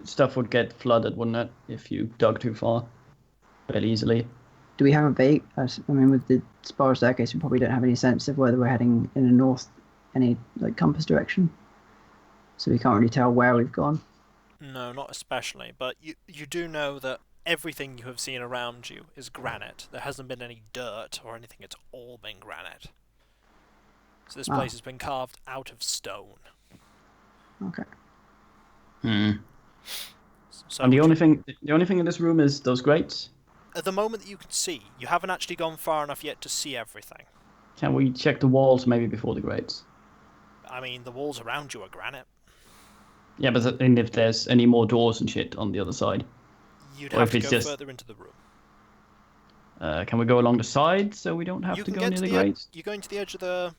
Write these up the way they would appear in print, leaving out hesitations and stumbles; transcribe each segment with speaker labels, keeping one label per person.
Speaker 1: stuff would get flooded, wouldn't it, if you dug too far, fairly easily.
Speaker 2: Do we have a bait? I mean, with the spiral staircase, we probably don't have any sense of whether we're heading in a north, any like compass direction. So we can't really tell where we've gone.
Speaker 3: No, not especially. But you do know that everything you have seen around you is granite. There hasn't been any dirt or anything. It's all been granite. So this place has been carved out of stone.
Speaker 2: Okay.
Speaker 1: So and the only thing in this room is those grates?
Speaker 3: At the moment that you can see, you haven't actually gone far enough yet to see everything.
Speaker 1: Can we check the walls maybe before the grates?
Speaker 3: I mean, the walls around you are granite.
Speaker 1: Yeah, but if there's any more doors and shit on the other side?
Speaker 3: You'd have to go further into the room.
Speaker 1: Can we go along the side so we don't have to go near the grates?
Speaker 3: You're going to the edge of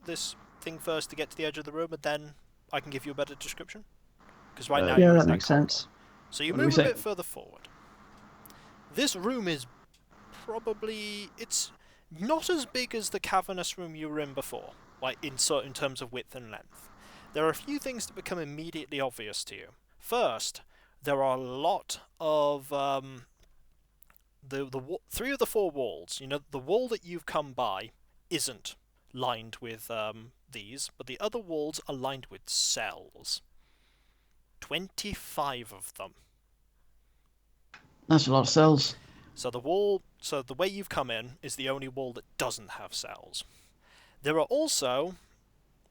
Speaker 3: this thing first to get to the edge of the room, and then I can give you a better description? Because right now
Speaker 2: yeah, that makes sense.
Speaker 3: So you move a bit further forward. This room is probably... It's not as big as the cavernous room you were in before, like in terms of width and length. There are a few things that become immediately obvious to you. First, there are a lot of... three of the four walls. You know, the wall that you've come by isn't lined with these, but the other walls are lined with cells. 25 of them.
Speaker 1: That's a lot of cells.
Speaker 3: So the way you've come in is the only wall that doesn't have cells. There are also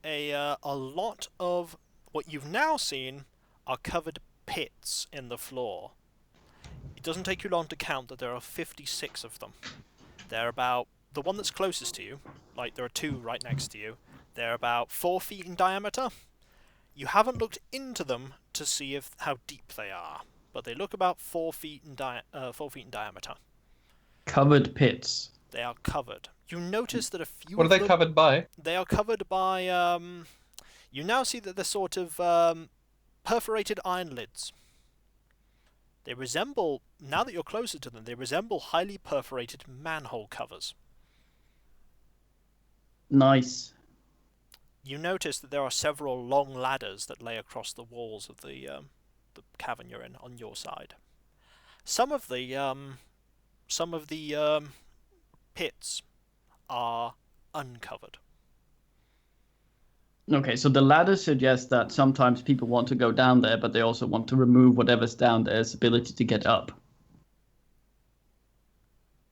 Speaker 3: a lot of what you've now seen are covered pits in the floor. It doesn't take you long to count that there are 56 of them. They're about the one that's closest to you, like there are two right next to you. They're about 4 feet in diameter. You haven't looked into them to see how deep they are, but they look about 4 feet in diameter.
Speaker 1: Covered pits.
Speaker 3: They are covered. You notice that a few.
Speaker 4: What are they covered by?
Speaker 3: They are covered by. You now see that they're sort of perforated iron lids. They resemble, now that you're closer to them, they resemble highly perforated manhole covers.
Speaker 1: Nice.
Speaker 3: You notice that there are several long ladders that lay across the walls of the cavern you're in on your side. Some of the pits are uncovered.
Speaker 1: Okay, so the ladder suggests that sometimes people want to go down there, but they also want to remove whatever's down there's ability to get up.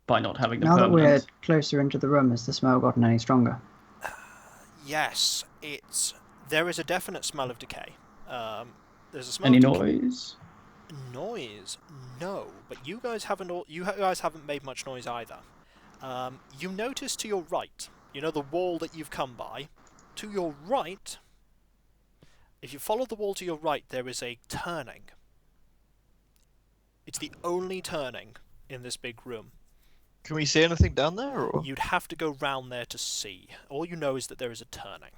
Speaker 1: By not having the permanent.
Speaker 2: Now that we're closer into the room, has the smell gotten any stronger?
Speaker 3: Yes, there is a definite smell of decay. There's a smell
Speaker 1: Any
Speaker 3: of
Speaker 1: noise?
Speaker 3: Noise? No, but you guys haven't made much noise either. You notice to your right, you know the wall that you've come by? To your right, if you follow the wall to your right, there is a turning. It's the only turning in this big room.
Speaker 5: Can we see anything down there? Or?
Speaker 3: You'd have to go round there to see. All you know is that there is a turning.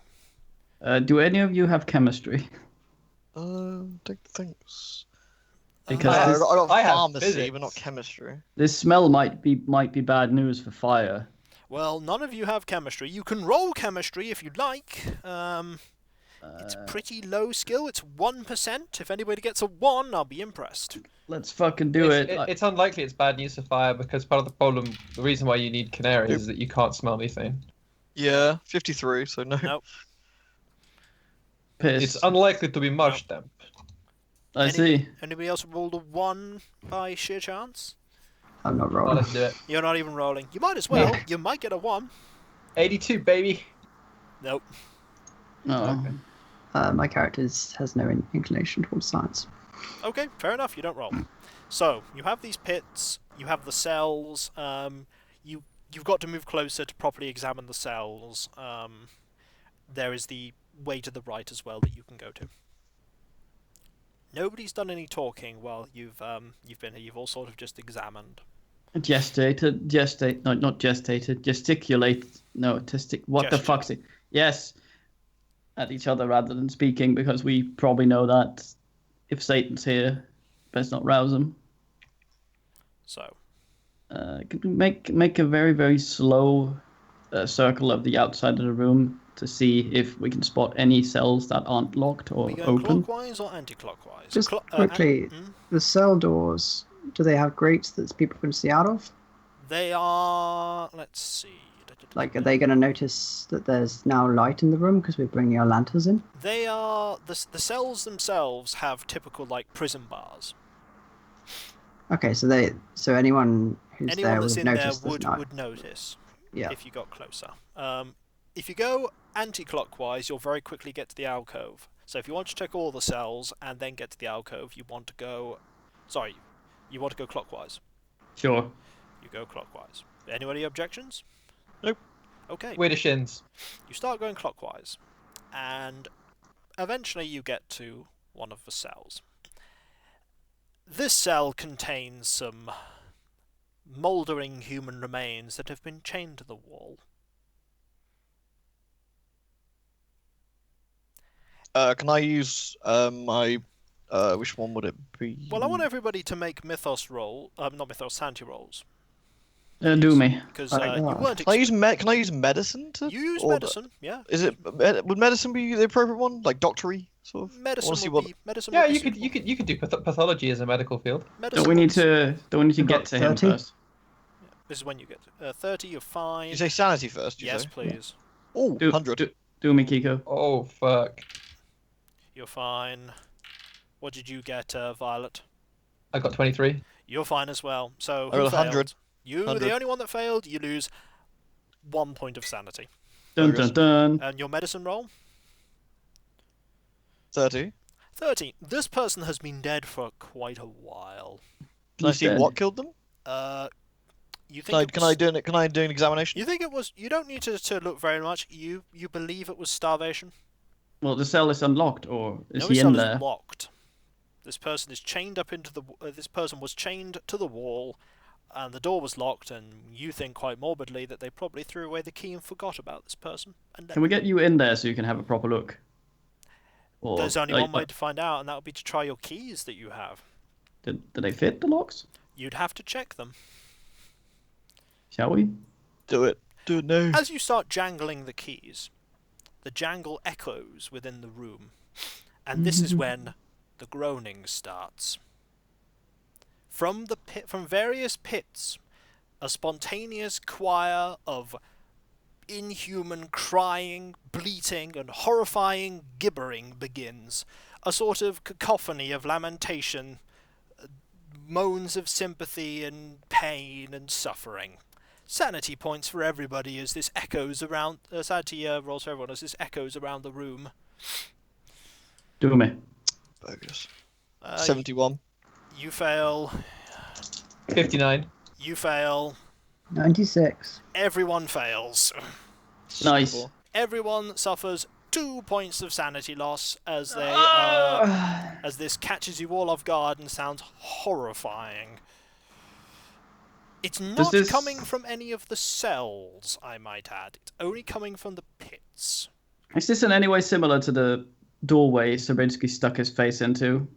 Speaker 1: Do any of you have chemistry?
Speaker 5: Don't think so.
Speaker 1: Because
Speaker 5: I got
Speaker 4: I have
Speaker 5: pharmacy,
Speaker 4: physics.
Speaker 5: but not chemistry.
Speaker 1: This smell might be bad news for fire.
Speaker 3: Well, none of you have chemistry. You can roll chemistry if you'd like. It's pretty low skill. It's 1%. If anybody gets a 1, I'll be impressed.
Speaker 1: Let's fucking do it.
Speaker 4: It's unlikely it's bad news for fire because part of the problem, the reason why you need canaries is that you can't smell methane.
Speaker 5: Yeah, 53, so no.
Speaker 3: Nope.
Speaker 1: Piss.
Speaker 4: It's unlikely to be marsh damp.
Speaker 1: I see.
Speaker 3: Anybody else rolled a 1 by sheer chance?
Speaker 2: I'm not
Speaker 4: Well,
Speaker 2: rolling.
Speaker 4: let's do it.
Speaker 3: You're not even rolling. You might as well. You might get a 1.
Speaker 4: 82, baby.
Speaker 3: Nope.
Speaker 1: Oh.
Speaker 4: Okay.
Speaker 2: My character has no inclination towards science.
Speaker 3: Okay, fair enough. You don't roll. So you have these pits. You have the cells. You've got to move closer to properly examine the cells. There is the way to the right as well that you can go to. Nobody's done any talking while you've been here. You've all sort of just examined.
Speaker 1: Gesticulate. No, what the fuck's it? Yes. At each other rather than speaking, because we probably know that if Satan's here, best not rouse him.
Speaker 3: So.
Speaker 1: Make a very, very slow a circle of the outside of the room to see if we can spot any cells that aren't locked or
Speaker 3: Are we going
Speaker 1: open.
Speaker 3: clockwise or anti-clockwise?
Speaker 2: Just quickly, the cell doors, do they have grates that people can see out of?
Speaker 3: They are... Let's see.
Speaker 2: Like, are they going to notice that there's now light in the room because we're bringing our lanterns in?
Speaker 3: They are... The cells themselves have typical, like, prism bars.
Speaker 2: Okay, so anyone who's there
Speaker 3: Anyone
Speaker 2: would
Speaker 3: that's
Speaker 2: have
Speaker 3: in there
Speaker 2: noticed there's not.
Speaker 3: would notice
Speaker 2: Yeah.
Speaker 3: if you got closer. If you go anti-clockwise, you'll very quickly get to the alcove. So if you want to check all the cells and then get to the alcove, you want to go... Sorry, you want to go clockwise.
Speaker 1: Sure.
Speaker 3: You go clockwise. Any objections?
Speaker 5: Nope.
Speaker 3: Okay.
Speaker 4: We're the shins.
Speaker 3: You start going clockwise, and eventually you get to one of the cells. This cell contains some mouldering human remains that have been chained to the wall.
Speaker 5: Can I use my which one would it be?
Speaker 3: Well, I want everybody to make Mythos roll, not Mythos, sanity rolls.
Speaker 1: Do me.
Speaker 3: Because
Speaker 2: Alright,
Speaker 3: you
Speaker 2: yeah.
Speaker 3: weren't.
Speaker 5: Can I use medicine to?
Speaker 3: You use
Speaker 5: or
Speaker 3: medicine, yeah.
Speaker 5: Is it would medicine be the appropriate one, like doctory sort of?
Speaker 3: Medicine
Speaker 5: see
Speaker 3: would
Speaker 5: what-
Speaker 3: be. Medicine
Speaker 4: Yeah,
Speaker 3: would be
Speaker 4: you could
Speaker 3: suitable.
Speaker 4: you could do pathology as a medical field.
Speaker 3: Medicine
Speaker 1: Don't we need
Speaker 3: would-
Speaker 1: to get to him
Speaker 2: 30?
Speaker 1: first?
Speaker 3: This is when you get 30. You're fine.
Speaker 5: You say sanity first.
Speaker 3: Yes,
Speaker 5: say?
Speaker 3: please.
Speaker 5: Oh,
Speaker 1: Do,
Speaker 5: 100.
Speaker 1: do me, Kiko.
Speaker 4: Oh fuck!
Speaker 3: You're fine. What did you get, Violet?
Speaker 4: I got 23.
Speaker 3: You're fine as well. So
Speaker 5: I
Speaker 3: who
Speaker 5: got 100.
Speaker 3: failed? You,
Speaker 5: 100.
Speaker 3: the only one that failed. You lose 1 point of sanity.
Speaker 1: Dun dun dun.
Speaker 3: And your medicine roll?
Speaker 5: 30.
Speaker 3: 30. This person has been dead for quite a while.
Speaker 5: Can I
Speaker 1: He's
Speaker 5: see
Speaker 1: dead.
Speaker 5: what killed them?
Speaker 3: You think
Speaker 5: Can I,
Speaker 3: it
Speaker 5: can
Speaker 3: was-
Speaker 5: I do an Can I do an examination?
Speaker 3: You think it was? You don't need to look very much. You believe it was starvation?
Speaker 1: Well, the cell is unlocked, or is
Speaker 3: No,
Speaker 1: he
Speaker 3: his
Speaker 1: in
Speaker 3: cell
Speaker 1: there?
Speaker 3: is locked. This person is chained up into the. This person was chained to the wall, and the door was locked. And you think quite morbidly that they probably threw away the key and forgot about this person. And
Speaker 1: Can we get you in there so you can have a proper look? Or,
Speaker 3: there's only
Speaker 1: like,
Speaker 3: one way to find out, and that would be to try your keys that you have.
Speaker 1: do they fit the locks?
Speaker 3: You'd have to check them.
Speaker 1: Shall we?
Speaker 5: Do it. Do it now.
Speaker 3: As you start jangling the keys, the jangle echoes within the room, and this is when the groaning starts. From various pits, a spontaneous choir of inhuman crying, bleating, and horrifying gibbering begins. A sort of cacophony of lamentation, moans of sympathy and pain and suffering. Sanity points for everybody as this echoes around. Sanity rolls for everyone as this echoes around the room.
Speaker 1: Do me.
Speaker 5: Bogus.
Speaker 3: Uh,
Speaker 5: 71.
Speaker 3: You fail.
Speaker 4: 59.
Speaker 3: You fail.
Speaker 2: 96.
Speaker 3: Everyone fails.
Speaker 1: Nice.
Speaker 3: Everyone suffers 2 points of sanity loss as they as this catches you all off guard and sounds horrifying. It's not
Speaker 1: this-
Speaker 3: coming from any of the cells, I might add. It's only coming from the pits.
Speaker 1: Is this in any way similar to the doorway Sabinsky stuck his face into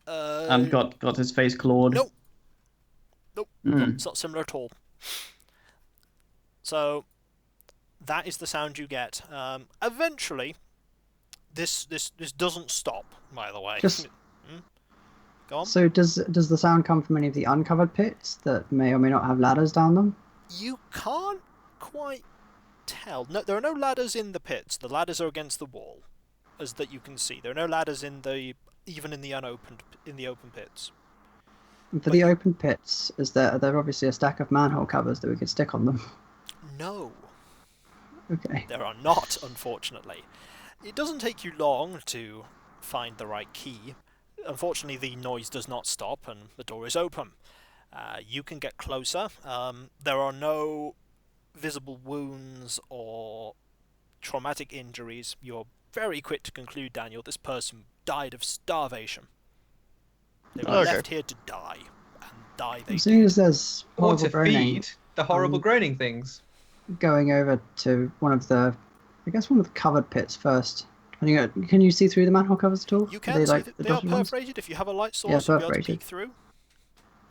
Speaker 1: and got his face clawed?
Speaker 3: Nope. Nope.
Speaker 1: Hmm.
Speaker 3: It's not similar at all. So that is the sound you get. Eventually, this doesn't stop. By the way,
Speaker 2: Just-
Speaker 3: Go on.
Speaker 2: So does the sound come from any of the uncovered pits that may or may not have ladders down them?
Speaker 3: You can't quite tell. No, there are no ladders in the pits. The ladders are against the wall, as that you can see. There are no ladders even in the open pits.
Speaker 2: And for the open pits, are there obviously a stack of manhole covers that we could stick on them?
Speaker 3: No.
Speaker 2: Okay.
Speaker 3: There are not, unfortunately. It doesn't take you long to find the right key. Unfortunately, the noise does not stop and the door is open. You can get closer. There are no visible wounds or traumatic injuries. You're very quick to conclude, Daniel, this person died of starvation. They were
Speaker 5: Okay.
Speaker 3: left here to die. And die they
Speaker 2: As soon as there's
Speaker 4: Or
Speaker 2: horrible
Speaker 4: to
Speaker 2: groaning,
Speaker 4: feed the horrible groaning things.
Speaker 2: going over to one of the covered pits first. Can you see through the manhole covers at all?
Speaker 3: You
Speaker 2: Are
Speaker 3: can see
Speaker 2: like
Speaker 3: that
Speaker 2: the
Speaker 3: they are
Speaker 2: dotted ones?
Speaker 3: perforated. If you have a light source,
Speaker 2: Yeah,
Speaker 3: you'll be able to
Speaker 2: perforated.
Speaker 3: peek through.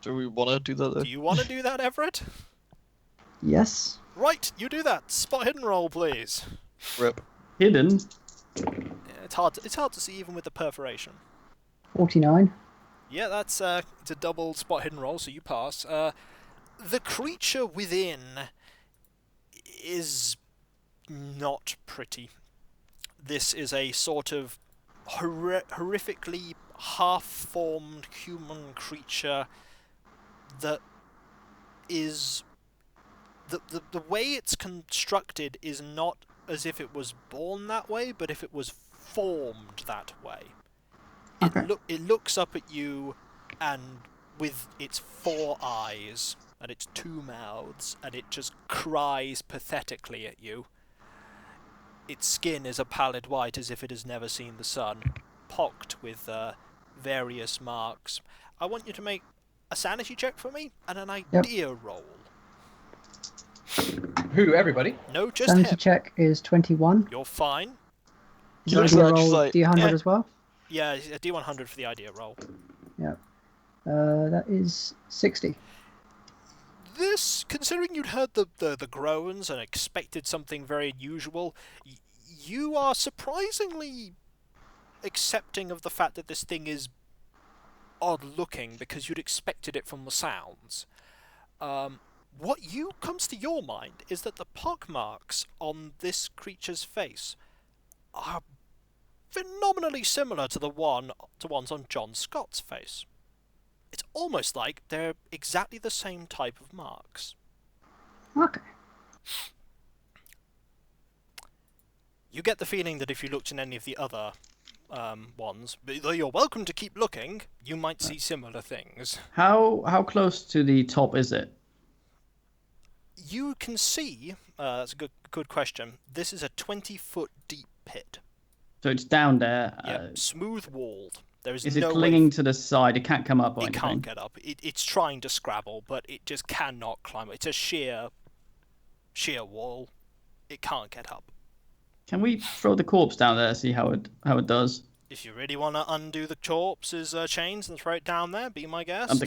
Speaker 5: Do we want to do that though?
Speaker 3: Do you want to do that, Everett?
Speaker 2: Yes.
Speaker 3: Right, you do that. Spot hidden roll, please.
Speaker 5: Rip.
Speaker 1: Hidden.
Speaker 3: Yeah, it's hard to see even with the perforation.
Speaker 2: 49.
Speaker 3: Yeah, that's it's a double spot hidden roll, so you pass. The creature within is not pretty. This is a sort of horrifically half-formed human creature that is... The way it's constructed is not as if it was born that way, but if it was formed that way.
Speaker 2: Okay.
Speaker 3: It looks up at you, and with its 4 eyes and its 2 mouths, and it just cries pathetically at you. Its skin is a pallid white as if it has never seen the sun, pocked with various marks. I want you to make a sanity check for me and an idea roll.
Speaker 4: Who? Everybody?
Speaker 3: No, just
Speaker 2: Sanity
Speaker 3: him.
Speaker 2: check is 21.
Speaker 3: You're fine.
Speaker 2: Is
Speaker 5: He looks
Speaker 2: idea
Speaker 5: like
Speaker 2: roll
Speaker 5: just like,
Speaker 2: D100
Speaker 5: eh.
Speaker 2: as well?
Speaker 3: Yeah, a D100 for the idea roll.
Speaker 2: Yeah. That is 60.
Speaker 3: This, considering you'd heard the groans and expected something very unusual, you are surprisingly accepting of the fact that this thing is odd-looking because you'd expected it from the sounds. What comes to your mind is that the pockmarks on this creature's face are phenomenally similar to ones on John Scott's face. It's almost like they're exactly the same type of marks.
Speaker 2: Okay.
Speaker 3: You get the feeling that if you looked in any of the other ones, though you're welcome to keep looking, you might see similar things.
Speaker 1: How close to the top is it?
Speaker 3: You can see, that's a good question, this is a 20-foot deep pit.
Speaker 1: So it's down there.
Speaker 3: Smooth-walled. There is
Speaker 1: Is
Speaker 3: no
Speaker 1: it
Speaker 3: way
Speaker 1: clinging to the side? It can't come up or
Speaker 3: it
Speaker 1: anything?
Speaker 3: can't get up. It's trying to scrabble, but it just cannot climb. It's a sheer wall. It can't get up.
Speaker 1: Can we throw the corpse down there, see how it does?
Speaker 3: If you really want to undo the corpse's chains and throw it down there, be my guest.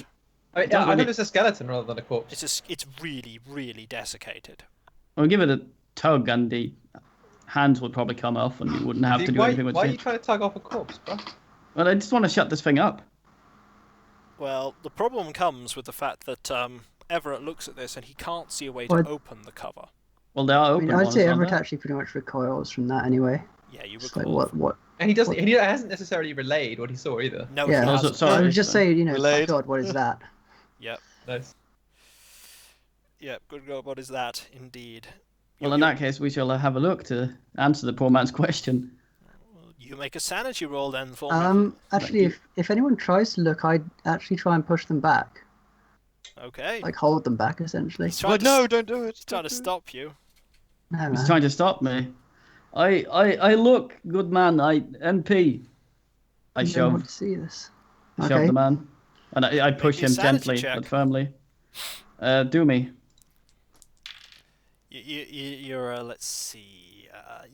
Speaker 4: I thought it was a skeleton rather than a corpse.
Speaker 3: It's really, really desiccated.
Speaker 1: We'll give it a tug and the hands would probably come off and you wouldn't have to do anything with it.
Speaker 4: Why are you trying to tug off a corpse, bro?
Speaker 1: Well, I just want to shut this thing up.
Speaker 3: Well, the problem comes with the fact that Everett looks at this and he can't see a way to
Speaker 2: Well,
Speaker 3: open the cover.
Speaker 1: Well, they are
Speaker 2: I
Speaker 1: open
Speaker 2: mean, I'd
Speaker 1: ones,
Speaker 2: say
Speaker 1: aren't
Speaker 2: Everett
Speaker 1: they?
Speaker 2: actually pretty much recoils from that anyway.
Speaker 3: Yeah, you
Speaker 2: It's
Speaker 3: recall.
Speaker 2: like, what?
Speaker 4: And he hasn't necessarily relayed what he saw either.
Speaker 3: No,
Speaker 2: Yeah.
Speaker 3: he
Speaker 1: No,
Speaker 3: hasn't.
Speaker 1: sorry.
Speaker 2: I would just say, my
Speaker 5: Relayed.
Speaker 2: God, what is that?
Speaker 3: Yep.
Speaker 4: Nice.
Speaker 3: Yep, good God, what is that, indeed?
Speaker 1: Well, in that case, we shall have a look to answer the poor man's question.
Speaker 3: You make a sanity roll then for me.
Speaker 2: Actually, if anyone tries to look, I'd actually try and push them back.
Speaker 3: Okay.
Speaker 2: Like, hold them back, essentially.
Speaker 3: He's trying
Speaker 5: But
Speaker 3: to
Speaker 5: no, don't do it.
Speaker 3: trying to stop you.
Speaker 2: No,
Speaker 1: He's
Speaker 2: man.
Speaker 1: trying to stop me. I look, good man. NP. I
Speaker 2: You don't want
Speaker 1: shove
Speaker 2: to see this.
Speaker 1: shove
Speaker 2: Okay.
Speaker 1: the man, and I push
Speaker 3: me a
Speaker 1: him
Speaker 3: sanity
Speaker 1: gently
Speaker 3: check.
Speaker 1: but firmly. Do me.
Speaker 3: You're let's see.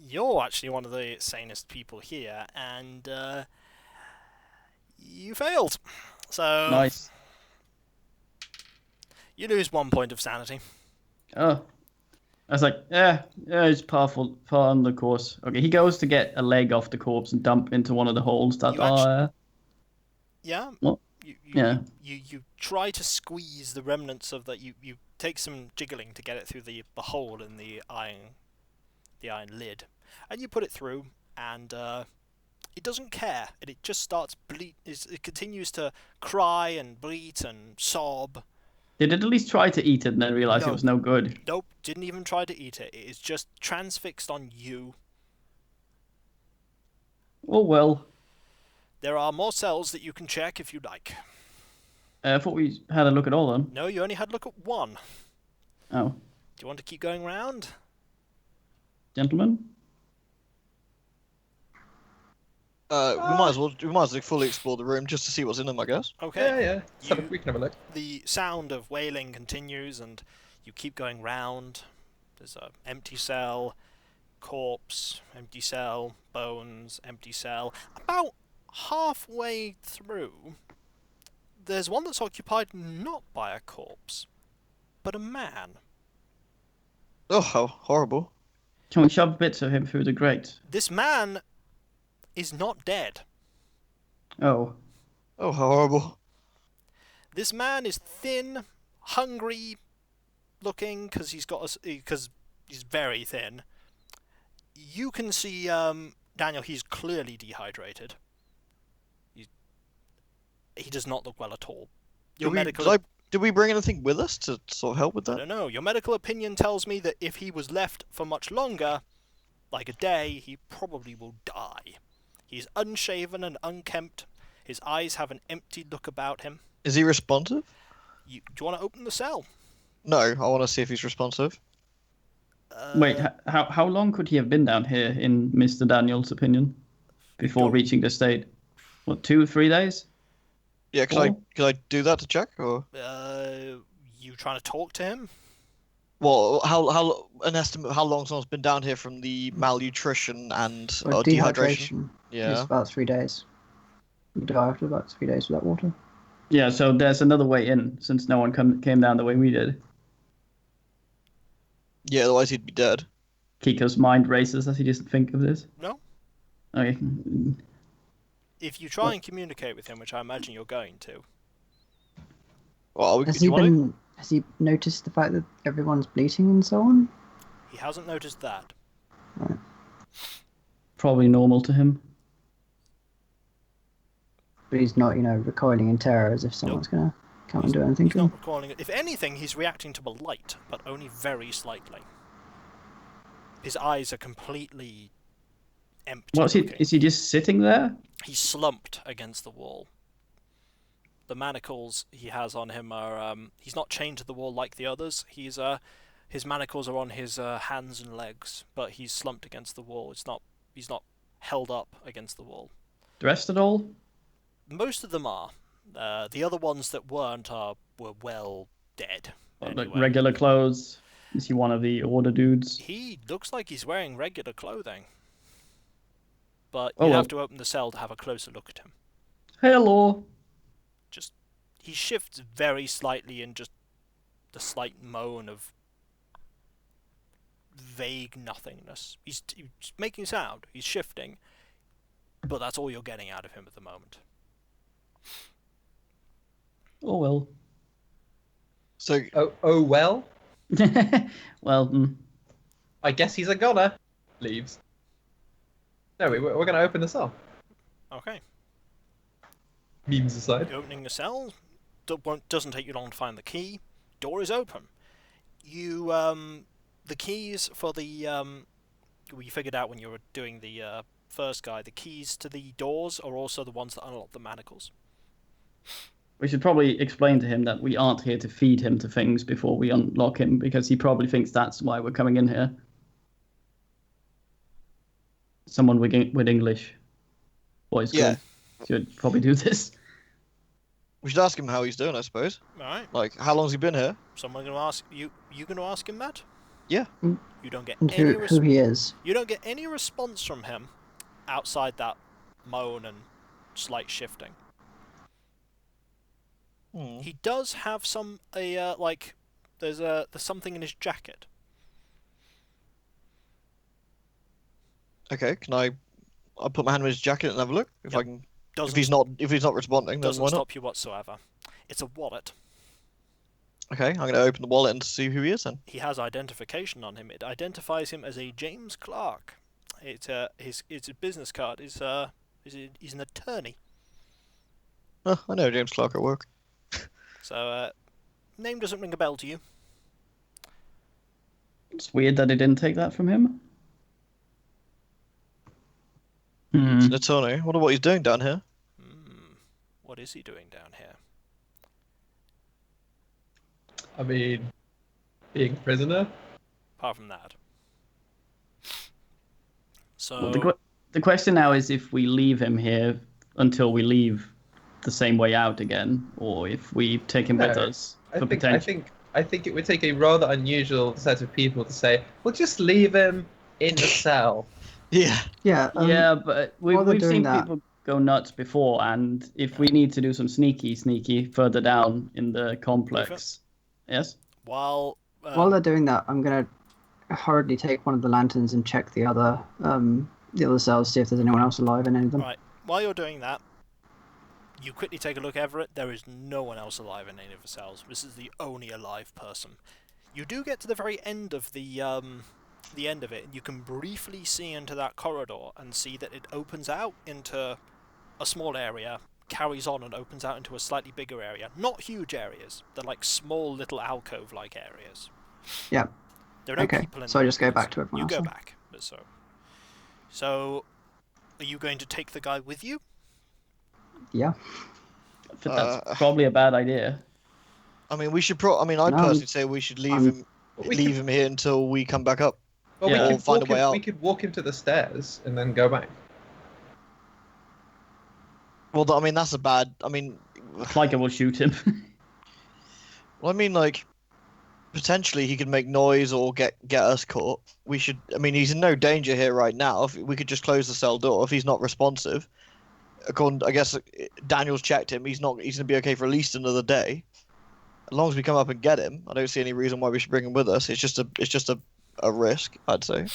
Speaker 3: You're actually one of the sanest people here, and you failed. So
Speaker 1: Nice.
Speaker 3: you lose 1 point of sanity.
Speaker 1: Oh. I was like, yeah, it's powerful, par on the course. Okay, he goes to get a leg off the corpse and dump into one of the holes that
Speaker 3: You
Speaker 1: are.
Speaker 3: Yeah.
Speaker 1: What? Yeah.
Speaker 3: You try to squeeze the remnants of that. You take some jiggling to get it through the hole in the iron lid, and you put it through, and it doesn't care, and it just starts bleat. It continues to cry and bleat and sob.
Speaker 1: Did it at least try to eat it and then realize
Speaker 3: No.
Speaker 1: it was no good?
Speaker 3: Nope, didn't even try to eat it. It is just transfixed on you.
Speaker 1: Oh well.
Speaker 3: There are more cells that you can check if you'd like.
Speaker 1: I thought we had a look at all of them.
Speaker 3: No, you only had a look at one.
Speaker 1: Oh,
Speaker 3: Do you want to keep going round?
Speaker 1: gentlemen.
Speaker 5: We might as well fully explore the room just to see what's in them, I guess.
Speaker 3: Okay.
Speaker 4: Yeah. We can have a look.
Speaker 3: The sound of wailing continues, and you keep going round. There's an empty cell, corpse, empty cell, bones, empty cell. About halfway through, there's one that's occupied not by a corpse, but a man.
Speaker 5: Oh, how horrible.
Speaker 1: Can we shove bits of him through the grate?
Speaker 3: This man is not dead.
Speaker 1: Oh.
Speaker 5: Oh, how horrible.
Speaker 3: This man is thin, hungry looking because he's very thin. You can see, Daniel, he's clearly dehydrated. He does not look well at all.
Speaker 5: Did we bring anything with us to sort of help with
Speaker 3: I
Speaker 5: that?
Speaker 3: don't know. Your medical opinion tells me that if he was left for much longer, like a day, he probably will die. He's unshaven and unkempt. His eyes have an empty look about him.
Speaker 5: Is he responsive?
Speaker 3: Do you want to open the cell?
Speaker 5: No, I want to see if he's responsive.
Speaker 1: Wait, how long could he have been down here, in Mr. Daniel's opinion, before reaching this state? What, 2-3 days?
Speaker 5: Yeah, can I do that to check, or?
Speaker 3: You trying to talk to him?
Speaker 5: Well, an estimate of how long someone's been down here from the malnutrition and
Speaker 2: Well,
Speaker 5: dehydration?
Speaker 2: It's about 3 days. You die after about 3 days without water.
Speaker 1: Yeah, so there's another way in, since no one came down the way we did.
Speaker 5: Yeah, otherwise he'd be dead.
Speaker 1: Kiko's mind races as he just think of this.
Speaker 3: No.
Speaker 1: Okay.
Speaker 3: If you try and communicate with him, which I imagine you're going to.
Speaker 5: Well,
Speaker 2: Has he noticed the fact that everyone's bleating and so on?
Speaker 3: He hasn't noticed that.
Speaker 2: Right.
Speaker 1: Probably normal to him.
Speaker 2: But he's not, recoiling in terror as if someone's going to come and do anything
Speaker 3: He's
Speaker 2: to
Speaker 3: not
Speaker 2: him.
Speaker 3: recalling it. If anything, he's reacting to a light, but only very slightly. His eyes are completely empty.
Speaker 1: What is he just sitting there?
Speaker 3: He's slumped against the wall. The manacles he has on him are he's not chained to the wall like the others. His manacles are on his hands and legs, but he's slumped against the wall. He's not held up against the wall.
Speaker 1: Dressed at all?
Speaker 3: Most of them are. The other ones that were well dead.
Speaker 1: Like
Speaker 3: Anyway.
Speaker 1: regular clothes? Is he one of the order dudes?
Speaker 3: He looks like he's wearing regular clothing. But
Speaker 1: Oh,
Speaker 3: you
Speaker 1: well.
Speaker 3: have to open the cell to have a closer look at him.
Speaker 1: Hello.
Speaker 3: He shifts very slightly in just the slight moan of vague nothingness. He's making sound. He's shifting. But that's all you're getting out of him at the moment.
Speaker 1: Oh well.
Speaker 5: So,
Speaker 4: Oh well.
Speaker 1: Well,
Speaker 4: I guess he's a goner. Leaves. No, we're going to open the cell.
Speaker 3: Okay.
Speaker 4: Memes aside.
Speaker 3: You're opening the cell. Doesn't take you long to find the key. Door is open. You, the keys for the, we figured out when you were doing the first guy, the keys to the doors are also the ones that unlock the manacles.
Speaker 1: we should probably explain to him that we aren't here to feed him to things before we unlock him, because he probably thinks that's why we're coming in here. Someone with English voice should probably do this.
Speaker 5: we should ask him how he's doing, I suppose.
Speaker 3: Alright.
Speaker 5: Like, how long's he been here?
Speaker 3: Someone gonna ask you gonna ask him that?
Speaker 5: Yeah.
Speaker 3: You don't get
Speaker 2: And
Speaker 3: any
Speaker 2: who he is.
Speaker 3: You don't get any response from him outside that moan and slight shifting. He does have there's something in his jacket.
Speaker 5: Okay, can I put my hand in his jacket and have a look? If
Speaker 3: Yep.
Speaker 5: I can.
Speaker 3: Doesn't
Speaker 5: If he's not responding, then
Speaker 3: doesn't
Speaker 5: why not?
Speaker 3: stop you whatsoever. It's a wallet.
Speaker 5: Okay, I'm going to open the wallet and see who he is then.
Speaker 3: He has identification on him. It identifies him as a James Clark. His business card is he's an attorney.
Speaker 5: Oh, I know James Clark at work.
Speaker 3: So name doesn't ring a bell to you.
Speaker 1: It's weird that he didn't take that from him.
Speaker 5: It's an attorney. I wonder what he's doing down here.
Speaker 3: What is he doing down here?
Speaker 4: I mean, being prisoner.
Speaker 3: Apart from that. So
Speaker 1: Well, the question now is if we leave him here until we leave the same way out again, or if we take him with
Speaker 4: No,
Speaker 1: us for potential.
Speaker 4: I think it would take a rather unusual set of people to say, "We'll just leave him in the cell."
Speaker 5: Yeah.
Speaker 2: Yeah.
Speaker 1: Yeah, but
Speaker 2: while they're
Speaker 1: we've
Speaker 2: doing
Speaker 1: seen
Speaker 2: that-
Speaker 1: people go nuts before, and if we need to do some sneaky further down in the complex, yes.
Speaker 3: while
Speaker 2: While they're doing that, I'm gonna hurriedly take one of the lanterns and check the other cells, see if there's anyone else alive in any of them.
Speaker 3: Right. While you're doing that, you quickly take a look, Everett. There is no one else alive in any of the cells. This is the only alive person. You do get to the very end of the end of it, and you can briefly see into that corridor and see that it opens out into a small area, carries on and opens out into a slightly bigger area. Not huge areas. They're like small little alcove-like areas.
Speaker 2: Yeah.
Speaker 3: There are no
Speaker 2: Okay.
Speaker 3: people in
Speaker 2: So I just go
Speaker 3: them.
Speaker 2: back to everyone
Speaker 3: You
Speaker 2: else.
Speaker 3: go
Speaker 2: then?
Speaker 3: back. So, are you going to take the guy with you?
Speaker 2: Yeah.
Speaker 1: I think that's probably a bad idea.
Speaker 5: I mean, we should I'd
Speaker 2: No,
Speaker 5: personally say we should leave him here until we come back up.
Speaker 4: Well,
Speaker 1: Yeah.
Speaker 4: we
Speaker 5: Or find a way out.
Speaker 4: We could walk him to the stairs and then go back.
Speaker 5: Well, I mean, that's a bad. I mean,
Speaker 1: Clyker will shoot him.
Speaker 5: well, I mean, like, potentially he could make noise or get us caught. We should. I mean, he's in no danger here right now. If we could just close the cell door, if he's not responsive, I guess Daniel's checked him. He's gonna be okay for at least another day. As long as we come up and get him, I don't see any reason why we should bring him with us. It's just a risk, I'd say.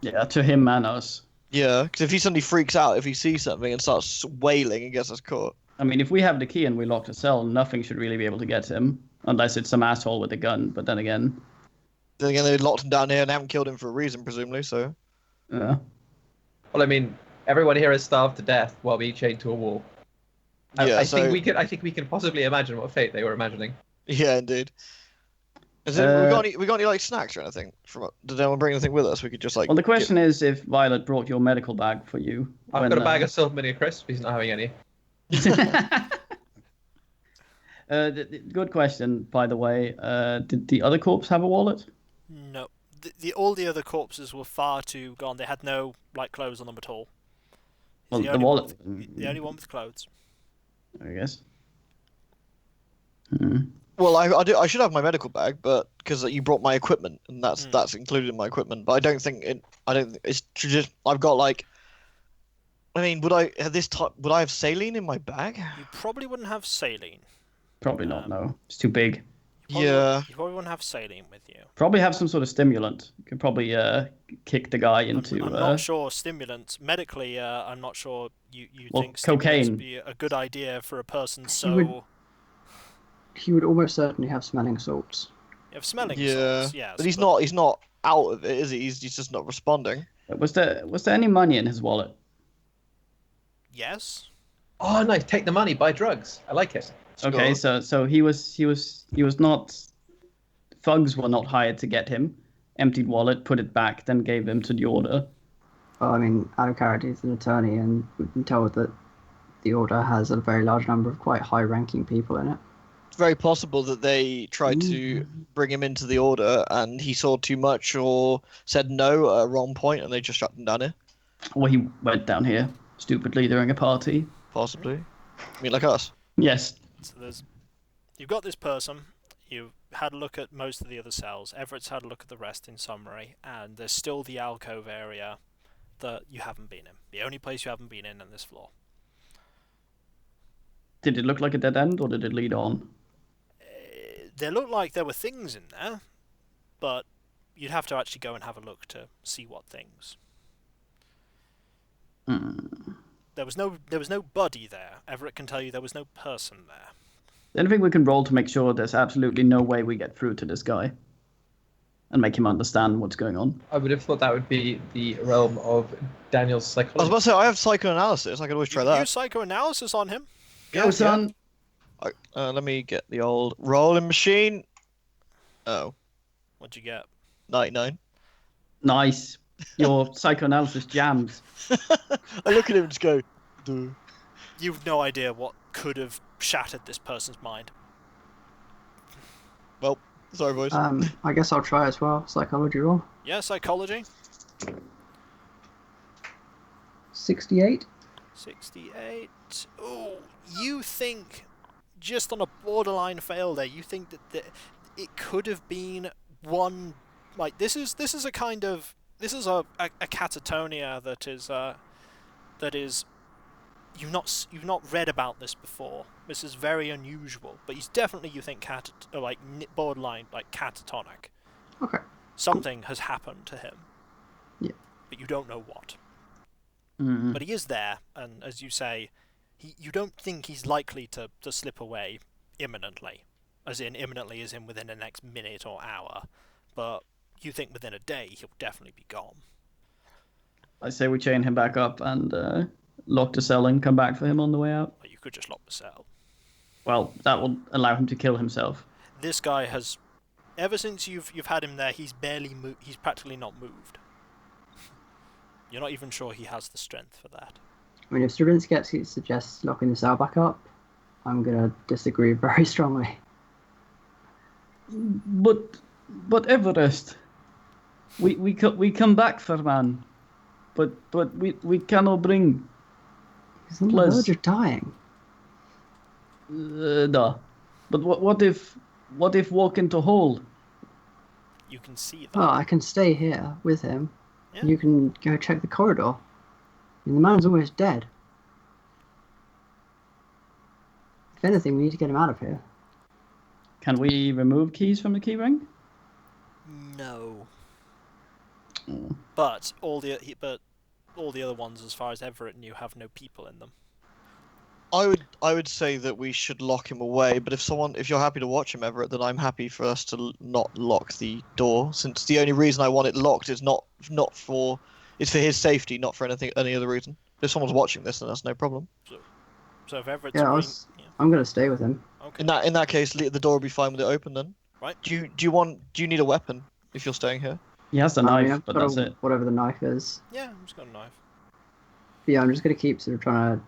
Speaker 1: Yeah, to him and us.
Speaker 5: Yeah, because if he suddenly freaks out, if he sees something and starts wailing and gets us caught.
Speaker 1: I mean, if we have the key and we lock the cell, nothing should really be able to get to him. Unless it's some asshole with a gun, but then again...
Speaker 5: Then again, they locked him down here and haven't killed him for a reason, presumably, so...
Speaker 1: Yeah.
Speaker 4: Well, I mean, everyone here is starved to death while being chained to a wall.
Speaker 5: Yeah,
Speaker 4: I think we can possibly imagine what fate they were imagining.
Speaker 5: Yeah, indeed. We got any like snacks or anything? Did anyone bring anything with us? We could just like.
Speaker 1: Well, the question is if Violet brought your medical bag for you.
Speaker 4: I've got a bag of silver mini crisps. He's not having any.
Speaker 1: Good question, by the way. Did the other corpse have a wallet?
Speaker 3: No. All the other corpses were far too gone. They had no clothes on them at all.
Speaker 1: Well,
Speaker 3: the
Speaker 1: the wallet.
Speaker 3: The only one with clothes.
Speaker 1: I guess.
Speaker 5: Well, I should have my medical bag, but because you brought my equipment, and that's included in my equipment. But I don't think it's just. I've got like. I mean, would I have saline in my bag?
Speaker 3: You probably wouldn't have saline.
Speaker 1: Probably not. No, it's too big.
Speaker 5: Yeah.
Speaker 3: You probably wouldn't have saline with you.
Speaker 1: Probably have some sort of stimulant. You could probably kick the guy into.
Speaker 3: I'm not sure stimulants. Medically, I'm not sure you think
Speaker 1: cocaine
Speaker 3: would be a good idea for a person so.
Speaker 2: He would almost certainly have smelling salts.
Speaker 3: You have smelling
Speaker 5: Yeah.
Speaker 3: salts, yes.
Speaker 5: But he's not out of it, is he? He's just not responding.
Speaker 1: Was there any money in his wallet?
Speaker 3: Yes.
Speaker 4: Oh, nice! Take the money, buy drugs. I like it.
Speaker 1: Okay, so he was not. Thugs were not hired to get him. Emptied wallet, put it back, then gave him to the order.
Speaker 2: Well, I mean, out of character, he's an attorney, and we've been told that the order has a very large number of quite high-ranking people in it.
Speaker 5: It's very possible that they tried to bring him into the order, and he saw too much or said no at a wrong point, and they just shut him down here.
Speaker 1: Or he went down here stupidly during a party.
Speaker 5: Possibly. I mean, like us.
Speaker 1: Yes.
Speaker 3: So you've got this person. You've had a look at most of the other cells. Everett's had a look at the rest in summary, and there's still the alcove area that you haven't been in. The only place you haven't been in on this floor.
Speaker 1: Did it look like a dead end, or did it lead on?
Speaker 3: There looked like there were things in there, but you'd have to actually go and have a look to see what things. There was no body there. Everett can tell you there was no person there.
Speaker 1: Anything we can roll to make sure there's absolutely no way we get through to this guy and make him understand what's going on.
Speaker 4: I would have thought that would be the realm of Daniel's
Speaker 5: I
Speaker 4: psychology.
Speaker 5: was about to say, I have psychoanalysis. I could always try
Speaker 3: You
Speaker 5: that.
Speaker 3: use psychoanalysis on him.
Speaker 1: Go, son!
Speaker 5: Let me get the old rolling machine. Oh,
Speaker 3: What'd you get?
Speaker 5: 99.
Speaker 1: Nice. Your psychoanalysis jams.
Speaker 5: I look at him and just go, duh.
Speaker 3: You've no idea what could have shattered this person's mind.
Speaker 5: Well, sorry, boys.
Speaker 2: I guess I'll try as well. Psychology roll.
Speaker 3: Yeah, psychology.
Speaker 2: 68.
Speaker 3: 68. Oh, you think, just on a borderline fail there, you think that it could have been one, like, this is a kind of, this is a catatonia that is, you've not read about this before. This is very unusual, but he's definitely, you think, borderline, like, catatonic.
Speaker 2: Okay.
Speaker 3: Something has happened to him.
Speaker 2: Yeah.
Speaker 3: But you don't know what.
Speaker 1: Mm.
Speaker 3: But he is there, and as you say, you don't think he's likely to slip away imminently. As in within the next minute or hour. But you think within a day he'll definitely be gone.
Speaker 1: I say we chain him back up and lock the cell and come back for him on the way out.
Speaker 3: Or you could just lock the cell.
Speaker 1: Well, that will allow him to kill himself.
Speaker 3: This guy has... Ever since you've had him there, he's he's practically not moved. You're not even sure he has the strength for that.
Speaker 2: I mean, if Stravinsky suggests locking the cell back up, I'm going to disagree very strongly.
Speaker 1: But Everest, we come back for man, but we cannot bring.
Speaker 2: He's on the verge of dying.
Speaker 1: No, but what if walk into hole?
Speaker 3: You can see that.
Speaker 2: Well, I can stay here with him.
Speaker 3: Yeah.
Speaker 2: You can go check the corridor. I mean, the man's almost dead. If anything, we need to get him out of here.
Speaker 1: Can we remove keys from the keyring?
Speaker 3: No.
Speaker 1: Oh.
Speaker 3: But all the other ones, as far as Everett knew, have no people in them.
Speaker 5: I would say that we should lock him away, but if you're happy to watch him, Everett, then I'm happy for us to not lock the door, since the only reason I want it locked is it's for his safety, not for any other reason. If someone's watching this, then that's no problem.
Speaker 3: So if Everett's
Speaker 2: I'm going to stay with him.
Speaker 3: Okay.
Speaker 5: In that case, the door will be fine with it open then.
Speaker 3: Right.
Speaker 5: Do you need a weapon if you're staying here?
Speaker 1: He has the knife, but that's it.
Speaker 2: Whatever the knife is.
Speaker 3: Yeah, I've just got a knife.
Speaker 2: But yeah, I'm just going to keep sort of trying to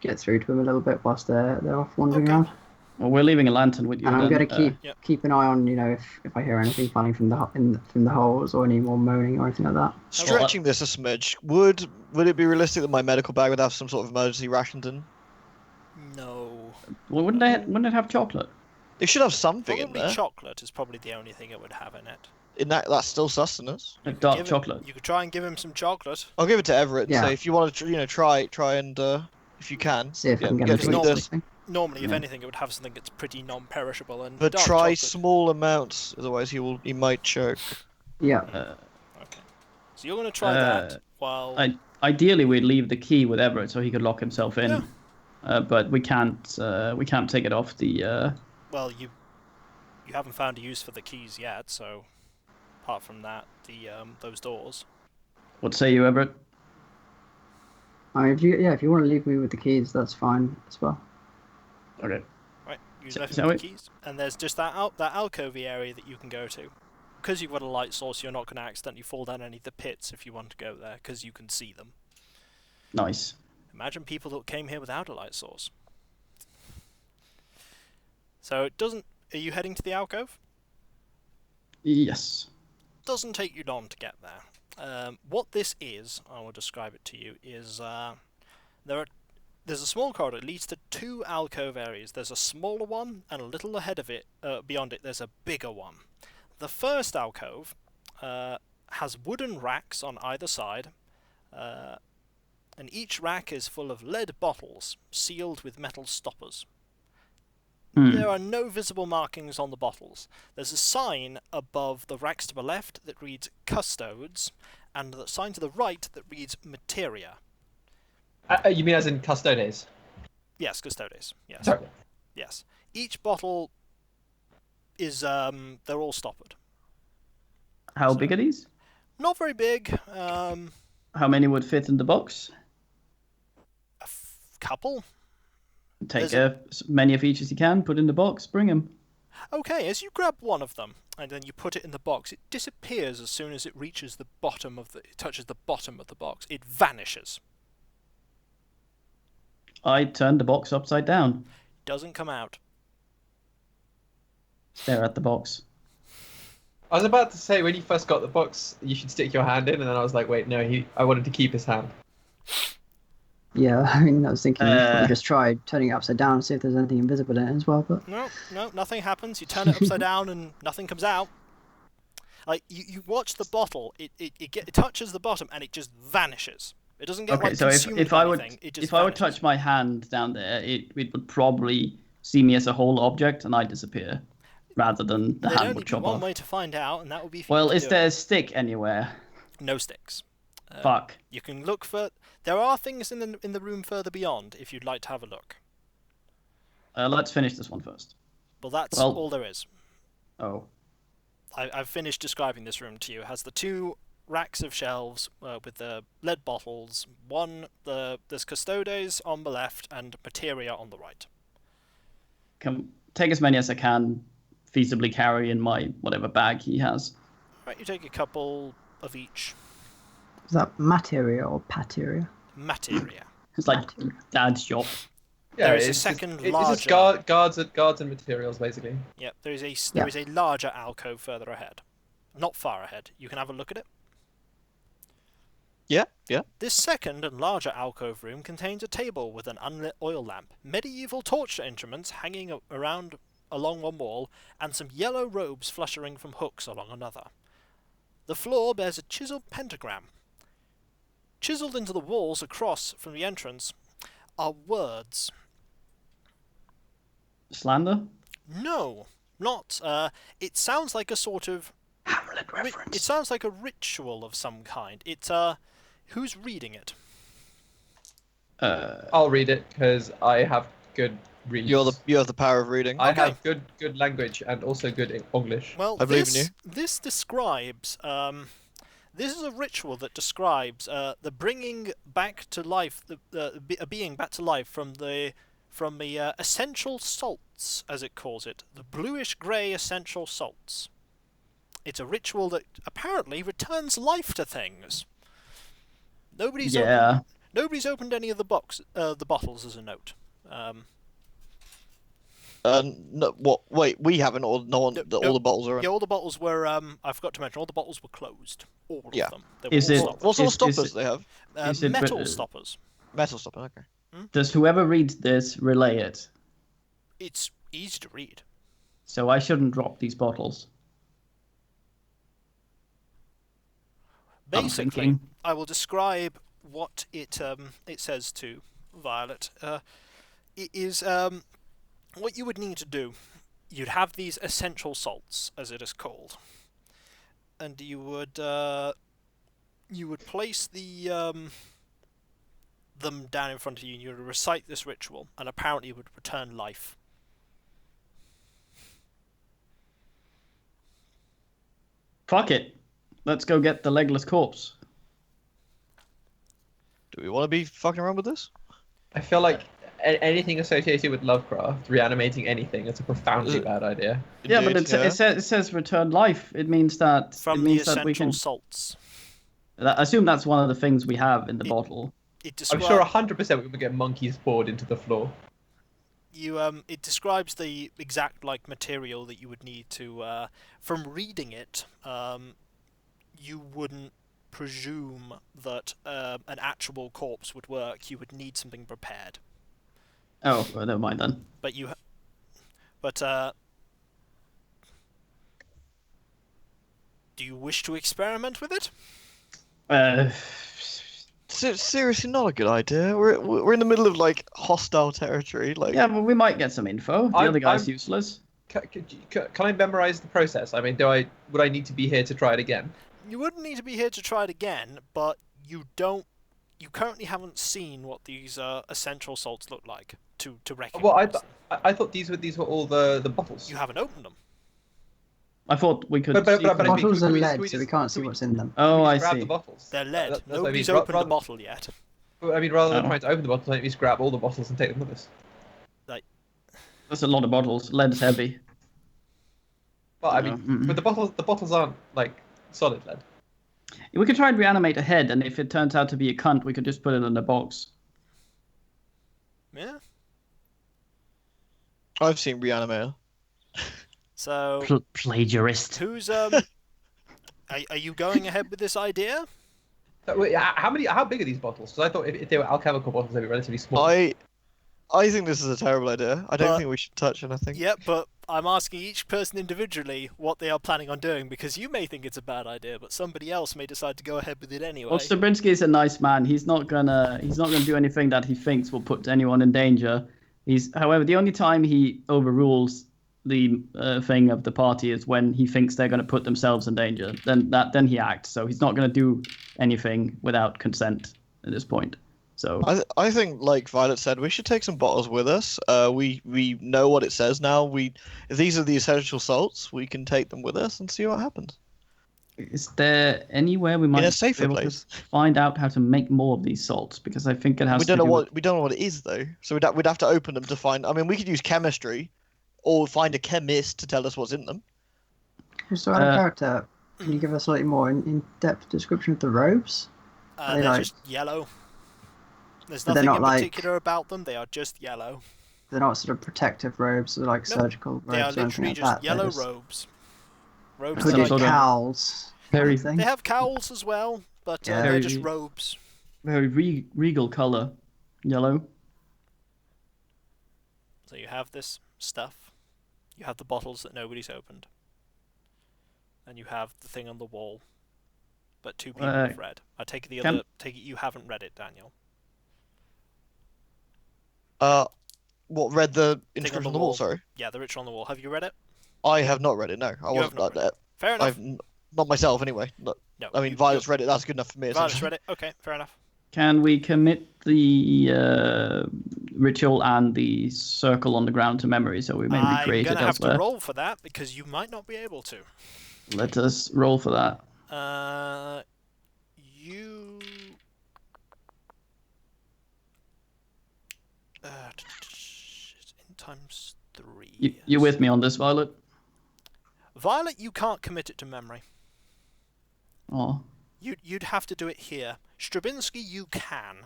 Speaker 2: get through to him a little bit whilst they're off wandering around.
Speaker 1: Well, we're leaving a lantern with you.
Speaker 2: And I'm
Speaker 1: then.
Speaker 2: going to keep an eye on, if I hear anything flying from the holes or any more moaning or anything like that.
Speaker 5: Stretching this a smidge, would it be realistic that my medical bag would have some sort of emergency rations in?
Speaker 3: No.
Speaker 1: Well, wouldn't it have chocolate?
Speaker 5: It should have something in
Speaker 3: Probably
Speaker 5: there.
Speaker 3: chocolate is probably the only thing it would have in it.
Speaker 5: That's still sustenance.
Speaker 1: Dark chocolate.
Speaker 3: You could try and give him some chocolate.
Speaker 5: I'll give it to Everett and
Speaker 2: Yeah.
Speaker 5: say if you want to, try and if you can.
Speaker 2: See if I can get
Speaker 5: get
Speaker 2: him
Speaker 5: to
Speaker 2: to
Speaker 5: eat
Speaker 2: eat
Speaker 5: this.
Speaker 2: something.
Speaker 3: Normally, if anything, it would have something that's pretty non-perishable. And
Speaker 5: But
Speaker 3: dark
Speaker 5: try
Speaker 3: chocolate.
Speaker 5: small amounts, otherwise he might choke.
Speaker 2: Yeah.
Speaker 3: Okay. So you're going to try that while...
Speaker 1: Ideally, we'd leave the key with Everett so he could lock himself in. Yeah. But we can't take it off the.
Speaker 3: Well, you haven't found a use for the keys yet, so apart from that, those doors.
Speaker 1: What say you, Everett?
Speaker 2: I mean, if you want to leave me with the keys, that's fine as well.
Speaker 1: Okay.
Speaker 3: Right, you left
Speaker 1: Shall
Speaker 3: with
Speaker 1: we?
Speaker 3: the keys, and there's just that alcovey area that you can go to. Because you've got a light source, you're not going to accidentally fall down any of the pits if you want to go there, because you can see them.
Speaker 1: Nice.
Speaker 3: Imagine people that came here without a light source. So it doesn't... Are you heading to the alcove?
Speaker 1: Yes.
Speaker 3: Doesn't take you long to get there. What this is, I will describe it to you, is there's a small corridor that leads to two alcove areas. There's a smaller one, and a little ahead of it, beyond it, there's a bigger one. The first alcove has wooden racks on either side, and each rack is full of lead bottles, sealed with metal stoppers. There are no visible markings on the bottles. There's a sign above the racks to the left that reads Custodes, and the sign to the right that reads Materia.
Speaker 4: You mean as in Custodes?
Speaker 3: Yes, Custodes. Yes.
Speaker 4: Sorry.
Speaker 3: Yes. Each bottle is, they're all stoppered.
Speaker 1: How big are these?
Speaker 3: Not very big.
Speaker 1: How many would fit in the box?
Speaker 3: Couple.
Speaker 1: Take as many of each as you can, put in the box, bring them.
Speaker 3: Okay, as you grab one of them and then you put it in the box, it disappears as soon as it reaches the bottom of it touches the bottom of the box. It vanishes.
Speaker 1: I turn the box upside down.
Speaker 3: Doesn't come out.
Speaker 1: Stare at the box.
Speaker 4: I was about to say, when you first got the box, you should stick your hand in, and then I was like, wait, no, I wanted to keep his hand.
Speaker 2: Yeah, I mean, I was thinking we could just try turning it upside down and see if there's anything invisible in it as well, but...
Speaker 3: No, nothing happens. You turn it upside down and nothing comes out. Like, you watch the bottle, it touches the bottom and it just vanishes. It doesn't get consumed
Speaker 1: if
Speaker 3: by
Speaker 1: I would
Speaker 3: anything, it just
Speaker 1: if I would touch my hand down there, it would probably see me as a whole object and I'd disappear. rather than the
Speaker 3: There'd
Speaker 1: hand
Speaker 3: only
Speaker 1: would
Speaker 3: be
Speaker 1: chop
Speaker 3: one
Speaker 1: off.
Speaker 3: way to find out, and that would be for you
Speaker 1: Well,
Speaker 3: to
Speaker 1: is
Speaker 3: do
Speaker 1: there
Speaker 3: it.
Speaker 1: a stick anywhere?
Speaker 3: No sticks.
Speaker 1: Fuck.
Speaker 3: You can look for. There are things in the room further beyond if you'd like to have a look.
Speaker 1: Let's finish this one first.
Speaker 3: Well, that's
Speaker 1: Well-
Speaker 3: all there is.
Speaker 1: Oh.
Speaker 3: I've finished describing this room to you. It has the 2 racks of shelves with the lead bottles. There's custodes on the left and materia on the right.
Speaker 1: Can take as many as I can feasibly carry in my whatever bag he has.
Speaker 3: Right, you take a couple of each.
Speaker 2: Is that materia or pateria?
Speaker 3: Materia.
Speaker 1: It's like
Speaker 2: Materia.
Speaker 1: Dad's shop.
Speaker 4: Yeah,
Speaker 3: There is a
Speaker 4: it's
Speaker 3: second
Speaker 4: just,
Speaker 3: larger.
Speaker 4: It's just guards and materials, basically.
Speaker 3: Yep, there is
Speaker 2: Yeah.
Speaker 3: a larger alcove further ahead. Not far ahead. You can have a look at it.
Speaker 5: Yeah.
Speaker 3: This second and larger alcove room contains a table with an unlit oil lamp, medieval torture instruments hanging around along one wall, and some yellow robes fluttering from hooks along another. The floor bears a chiseled pentagram. Chiseled into the walls across from the entrance are words.
Speaker 1: Slander?
Speaker 3: No, not. It sounds like a sort of.
Speaker 1: Hamlet reference.
Speaker 3: It sounds like a ritual of some kind. Who's reading it?
Speaker 4: I'll read it because I have good reads.
Speaker 5: You have the power of reading.
Speaker 4: I
Speaker 3: Okay.
Speaker 4: have good language and also good English.
Speaker 3: Well,
Speaker 5: I believe in you.
Speaker 3: This describes. This is a ritual that describes the bringing back to life, a being back to life from the essential salts, as it calls it, the bluish-grey essential salts. It's a ritual that apparently returns life to things. Nobody's opened any of the bottles as a note.
Speaker 5: No, what? Wait, we haven't. All all the bottles are in.
Speaker 3: Yeah, all the bottles were. I forgot to mention, all the bottles were closed. All
Speaker 5: Yeah.
Speaker 3: of them. They were
Speaker 1: Is
Speaker 3: all
Speaker 1: it-
Speaker 3: stopped.
Speaker 5: What sort of
Speaker 1: Is
Speaker 5: stoppers
Speaker 1: it-
Speaker 5: do they have?
Speaker 1: is it
Speaker 3: Metal
Speaker 1: Brit-
Speaker 3: stoppers.
Speaker 5: Metal stopper. Okay.
Speaker 1: Does whoever reads this relay it?
Speaker 3: It's easy to read.
Speaker 1: So I shouldn't drop these bottles. I'm
Speaker 3: Basically,
Speaker 1: thinking.
Speaker 3: I will describe what it says to Violet. It is what you would need to do. You'd have these essential salts, as it is called, and you would place them down in front of you, and you would recite this ritual, and apparently it would return life.
Speaker 1: Fuck it. Let's go get the legless corpse.
Speaker 5: Do we want to be fucking around with this?
Speaker 4: I feel like anything associated with Lovecraft, reanimating anything, it's a profoundly bad idea.
Speaker 1: Yeah, but
Speaker 5: Indeed,
Speaker 1: it says return life. It means that
Speaker 3: From the
Speaker 1: that we
Speaker 3: essential
Speaker 1: can.
Speaker 3: salts.
Speaker 1: I assume that's one of the things we have in the bottle.
Speaker 3: It
Speaker 4: I'm
Speaker 3: describes.
Speaker 4: sure 100% we would get monkeys poured into the floor.
Speaker 3: It describes the exact material that you would need to from reading it. You wouldn't presume that an actual corpse would work. You would need something prepared.
Speaker 1: Oh, well, never mind then.
Speaker 3: But do you wish to experiment with it?
Speaker 5: Seriously, not a good idea. We're in the middle of hostile territory.
Speaker 1: Yeah, but we might get some info. The other guy's useless.
Speaker 4: Can I memorize the process? I mean, would I need to be here to try it again?
Speaker 3: You wouldn't need to be here to try it again, but you currently haven't seen what these essential salts look like to recognize
Speaker 4: Well,
Speaker 3: them.
Speaker 4: I thought these were all the bottles.
Speaker 3: You haven't opened them.
Speaker 1: I thought we could.
Speaker 4: But
Speaker 1: see
Speaker 4: I mean,
Speaker 2: Bottles
Speaker 4: can
Speaker 2: are
Speaker 4: we
Speaker 2: lead,
Speaker 4: just-
Speaker 2: so we can't see what's in them.
Speaker 1: Oh, I
Speaker 4: grab
Speaker 1: see.
Speaker 4: the bottles.
Speaker 3: They're lead.
Speaker 4: That's what I mean.
Speaker 3: Nobody's opened the
Speaker 4: Rather-
Speaker 3: bottle yet.
Speaker 4: I mean, rather than
Speaker 1: Oh.
Speaker 4: trying to open the bottles, at least grab all the bottles and take them with us.
Speaker 1: That's a lot of bottles. Lead's heavy.
Speaker 4: Well, I
Speaker 1: No,
Speaker 4: mean,
Speaker 1: mm-mm.
Speaker 4: but the bottles aren't solid lead.
Speaker 1: We could try and reanimate a head, and if it turns out to be a cunt, we could just put it in a box.
Speaker 3: Yeah.
Speaker 5: I've seen Reanimator.
Speaker 3: So
Speaker 1: Plagiarist.
Speaker 3: who's are you going ahead with this idea?
Speaker 4: Wait, how big are these bottles? Because I thought if they were alchemical bottles, they'd be relatively small.
Speaker 5: I think this is a terrible idea. I don't
Speaker 3: But-
Speaker 5: think we should touch anything.
Speaker 3: Yeah, but I'm asking each person individually what they are planning on doing, because you may think it's a bad idea, but somebody else may decide to go ahead with it anyway.
Speaker 1: Well, Strabrinsky is a nice man. He's not gonna do anything that he thinks will put anyone in danger. However, the only time he overrules the thing of the party is when he thinks they're going to put themselves in danger. Then he acts. So he's not going to do anything without consent at this point. So
Speaker 5: I think, like Violet said, we should take some bottles with us. We know what it says now. If these are the essential salts, we can take them with us and see what happens.
Speaker 1: is there anywhere we might
Speaker 5: In a
Speaker 1: be
Speaker 5: safer
Speaker 1: able
Speaker 5: place.
Speaker 1: to find out how to make more of these salts? Because I think it has
Speaker 5: We don't
Speaker 1: to
Speaker 5: know
Speaker 1: do
Speaker 5: what we don't know what it is though. So we'd have to open them to find. I mean, we could use chemistry, or find a chemist to tell us what's in them.
Speaker 2: So out of character, can you give us a slightly more in-depth description of the robes?
Speaker 3: They're
Speaker 2: like-
Speaker 3: just yellow. There's
Speaker 2: But they're
Speaker 3: nothing in
Speaker 2: not like-
Speaker 3: particular about them. They are just yellow.
Speaker 2: They're not sort of protective robes, they're like
Speaker 3: Nope.
Speaker 2: surgical robes.
Speaker 3: They are
Speaker 2: or anything
Speaker 3: literally
Speaker 2: like
Speaker 3: just
Speaker 2: that.
Speaker 3: yellow
Speaker 2: They're just
Speaker 3: robes. Robes
Speaker 1: Some
Speaker 3: that
Speaker 2: hooded
Speaker 3: are
Speaker 1: sort of-
Speaker 3: yellow.
Speaker 2: cowls.
Speaker 1: Very-
Speaker 2: kind of thing.
Speaker 3: They have cowls as well, but
Speaker 2: Yeah.
Speaker 3: they're
Speaker 1: Very-
Speaker 3: just robes.
Speaker 1: very regal color, yellow.
Speaker 3: So you have this stuff. You have the bottles that nobody's opened. And you have the thing on the wall. But 2 people have read. I take it take it you haven't read it, Daniel.
Speaker 5: What read the
Speaker 3: Thing
Speaker 5: inscription on the wall? Sorry,
Speaker 3: Yeah, the ritual on the wall. Have you read it?
Speaker 5: I have not read it. No, I
Speaker 3: You
Speaker 5: wasn't
Speaker 3: have not
Speaker 5: like
Speaker 3: read
Speaker 5: that.
Speaker 3: Fair enough.
Speaker 5: Not myself anyway.
Speaker 3: No.
Speaker 5: I mean, Violet's read it. That's good enough for me.
Speaker 3: Violet's
Speaker 5: essentially.
Speaker 3: read it. Okay, fair enough.
Speaker 1: Can we commit the ritual and the circle on the ground to memory so we may
Speaker 3: I'm
Speaker 1: recreate
Speaker 3: going
Speaker 1: it
Speaker 3: to have
Speaker 1: elsewhere?
Speaker 3: to roll for that because you might not be able to.
Speaker 1: Let us roll for that.
Speaker 3: You. In times 3.
Speaker 1: You with me on this, Violet?
Speaker 3: Violet, you can't commit it to memory.
Speaker 1: Oh,
Speaker 3: You'd have to do it here. Stravinsky, you can.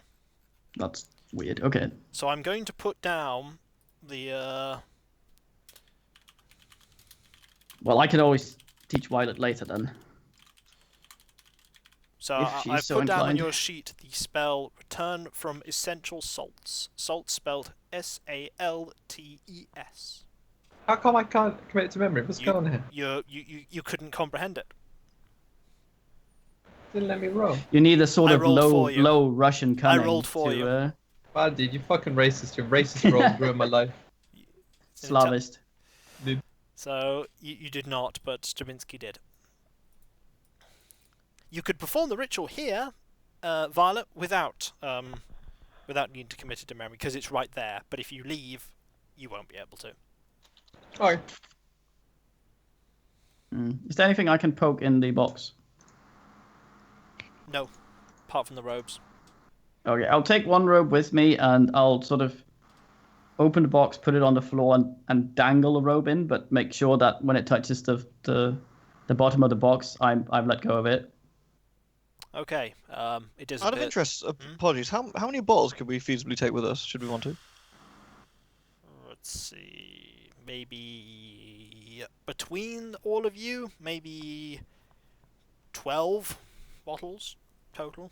Speaker 1: that's weird. Okay.
Speaker 3: So I'm going to put down the.
Speaker 1: Well, I can always teach Violet later then.
Speaker 3: So
Speaker 1: If she's
Speaker 3: I've
Speaker 1: so
Speaker 3: put down on
Speaker 1: inclined.
Speaker 3: your sheet the spell Return from Essential Salts. Salt spelled S-A-L-T-E-S.
Speaker 4: How come I can't commit it to memory? What's going on here?
Speaker 3: You couldn't comprehend it.
Speaker 4: Didn't let me roll.
Speaker 1: You need a sort
Speaker 3: I
Speaker 1: of
Speaker 3: rolled for you.
Speaker 1: low Russian cunning.
Speaker 3: rolled for
Speaker 1: to,
Speaker 3: you.
Speaker 4: Wow, dude, you fucking racist. Your racist rolls ruined my life.
Speaker 1: Slavist.
Speaker 3: So you did not, but Stravinsky did. You could perform the ritual here, Violet, without needing to commit it to memory, because it's right there. But if you leave, you won't be able to.
Speaker 4: Oh,
Speaker 1: Is there anything I can poke in the box?
Speaker 3: No, apart from the robes.
Speaker 1: Okay, I'll take one robe with me and I'll sort of open the box, put it on the floor, and dangle the robe in, but make sure that when it touches the bottom of the box, I've let go of it.
Speaker 3: Okay, it does.
Speaker 5: Out of interest, apologies. How many bottles could we feasibly take with us? Should we want to?
Speaker 3: Let's see, maybe between all of you, maybe 12 bottles total.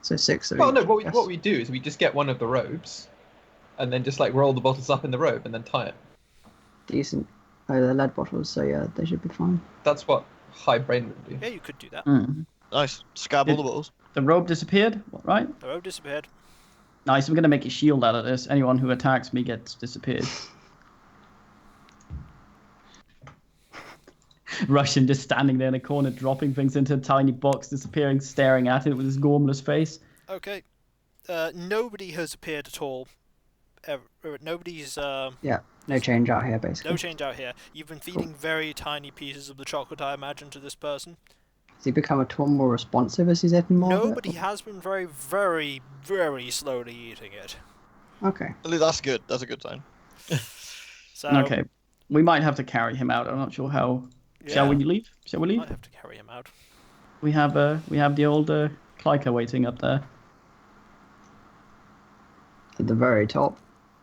Speaker 2: So 6 of
Speaker 4: well,
Speaker 2: each,
Speaker 4: no.
Speaker 2: I guess.
Speaker 4: What we do is we just get one of the robes, and then just like roll the bottles up in the robe and then tie it.
Speaker 2: Decent. Oh, they're lead bottles, so yeah, they should be fine.
Speaker 4: That's what high brain would do.
Speaker 3: Yeah, you could do that.
Speaker 5: Nice. Scab all the bottles.
Speaker 1: The robe disappeared, right?
Speaker 3: The robe disappeared.
Speaker 1: Nice, I'm going to make a shield out of this. Anyone who attacks me gets disappeared. Russian just standing there in a corner, dropping things into a tiny box, disappearing, staring at it with his gormless face.
Speaker 3: Okay. Nobody has appeared at all. Nobody's.
Speaker 2: Yeah, no change out here, basically.
Speaker 3: No change out here. You've been feeding very tiny pieces of the chocolate, I imagine, to this person.
Speaker 2: Has he become a ton more responsive as he's eaten more? of it?
Speaker 3: Nobody has been very, very, very slowly eating it.
Speaker 2: Okay.
Speaker 5: At least that's good. That's a good sign.
Speaker 3: So,
Speaker 1: Okay, we might have to carry him out. I'm not sure how. Shall we leave? Shall we leave?
Speaker 3: Might have to carry him out.
Speaker 1: We have the old Klika waiting up there.
Speaker 2: At the very top,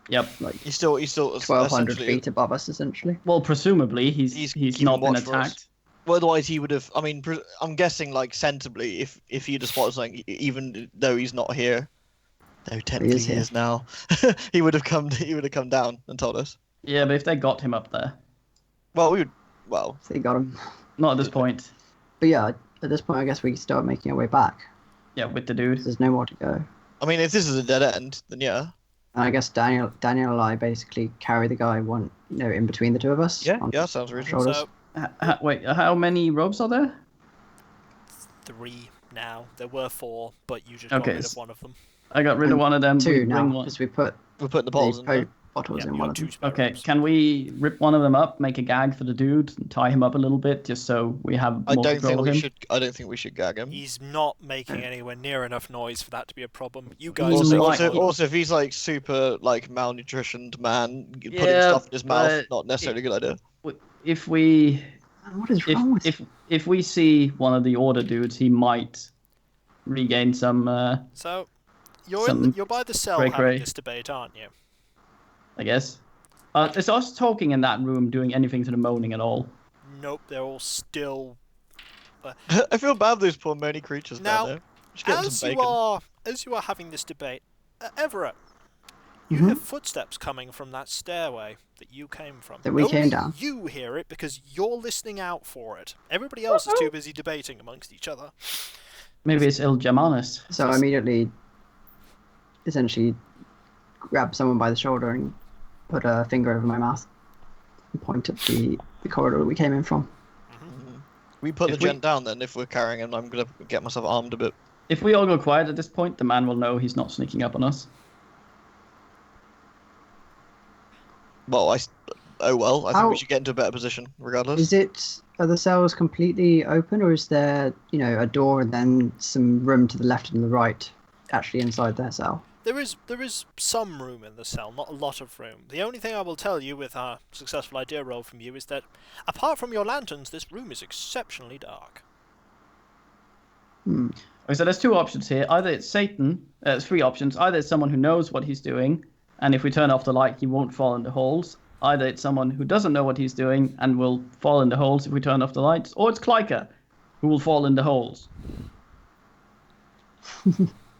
Speaker 1: Yep.
Speaker 2: like
Speaker 5: He's still
Speaker 2: 1,200
Speaker 5: essentially-
Speaker 2: feet above us, essentially.
Speaker 1: Well, presumably he's
Speaker 5: keeping
Speaker 1: not been
Speaker 5: watch for us.
Speaker 1: attacked.
Speaker 5: Well, otherwise he would have. I mean, I'm guessing like sensibly, if he'd have spotted something, even though he's not here, though technically
Speaker 2: is
Speaker 5: he
Speaker 2: here.
Speaker 5: is now, he would have come. He would have come down and told us.
Speaker 1: Yeah, but if they got him up there,
Speaker 5: Well, we would. Well,
Speaker 2: So you got him.
Speaker 1: not at this point.
Speaker 2: But yeah, at this point, I guess we start making our way back.
Speaker 1: Yeah, with the dude.
Speaker 2: There's no more to go.
Speaker 5: I mean, if this is a dead end, then yeah.
Speaker 2: And I guess Daniel and I basically carry the guy in between the two of us.
Speaker 5: Yeah,
Speaker 2: on
Speaker 5: yeah, sounds
Speaker 2: our
Speaker 5: reasonable.
Speaker 2: shoulders.
Speaker 3: So
Speaker 1: Wait, how many ropes are there?
Speaker 3: 3 now. There were 4, but you just
Speaker 1: Okay,
Speaker 3: got rid of one of them.
Speaker 1: I got rid of one of them.
Speaker 2: Two
Speaker 1: we
Speaker 2: now,
Speaker 1: bring one.
Speaker 2: because we put
Speaker 5: We're putting the bottles in there.
Speaker 2: bottles
Speaker 3: Yeah,
Speaker 2: in
Speaker 3: you
Speaker 2: one
Speaker 3: got
Speaker 2: of
Speaker 3: 2
Speaker 2: them.
Speaker 3: spare
Speaker 1: Okay,
Speaker 3: ropes.
Speaker 1: can we rip one of them up, make a gag for the dude, and tie him up a little bit, just so we have
Speaker 5: I
Speaker 1: more
Speaker 5: don't
Speaker 1: control
Speaker 5: think
Speaker 1: of
Speaker 5: we
Speaker 1: him?
Speaker 5: should. I don't think we should gag him.
Speaker 3: He's not making anywhere near enough noise for that to be a problem. You guys
Speaker 1: He's
Speaker 3: are
Speaker 1: like-
Speaker 3: making
Speaker 5: Also, if he's like super like malnutritioned man, putting
Speaker 1: Yeah,
Speaker 5: stuff in his mouth,
Speaker 1: but
Speaker 5: not necessarily a good idea.
Speaker 1: If we
Speaker 2: Man, what is wrong with
Speaker 1: if we see one of the order dudes, he might regain some.
Speaker 3: So, you're
Speaker 1: Some
Speaker 3: you're by the cell
Speaker 1: cray
Speaker 3: having
Speaker 1: cray.
Speaker 3: this debate, aren't you?
Speaker 1: I guess. Is us talking in that room doing anything to the moaning at all?
Speaker 3: Nope, they're all still.
Speaker 5: I feel bad for those poor moany creatures
Speaker 3: Now,
Speaker 5: down there. Just get them
Speaker 3: As
Speaker 5: some
Speaker 3: you
Speaker 5: bacon.
Speaker 3: are having this debate, Everett, you
Speaker 2: Mhm.
Speaker 3: hear footsteps coming from that stairway that you came from.
Speaker 2: That we
Speaker 3: Only
Speaker 2: came down.
Speaker 3: You hear it because you're listening out for it. Everybody else is too busy debating amongst each other.
Speaker 1: Maybe it's Il Germanus.
Speaker 2: So I immediately, essentially, grab someone by the shoulder and put a finger over my mouth and point at the corridor that we came in from.
Speaker 5: We put
Speaker 1: If
Speaker 5: the
Speaker 1: we-
Speaker 5: gent down then if we're carrying him. I'm gonna get myself armed a bit.
Speaker 1: If we all go quiet at this point, the man will know he's not sneaking up on us.
Speaker 5: Well, oh well. I think
Speaker 2: How-
Speaker 5: we should get into a better position regardless.
Speaker 2: Are the cells completely open, or is there, a door and then some room to the left and the right, actually inside their cell?
Speaker 3: There is some room in the cell, not a lot of room. The only thing I will tell you with a successful idea roll from you is that, apart from your lanterns, this room is exceptionally dark.
Speaker 1: Okay, so there's 2 options here. Either it's Satan. There's 3 options. Either it's someone who knows what he's doing, and if we turn off the light, he won't fall into holes. Either it's someone who doesn't know what he's doing and will fall into holes if we turn off the lights, or it's Klyka, who will fall into holes.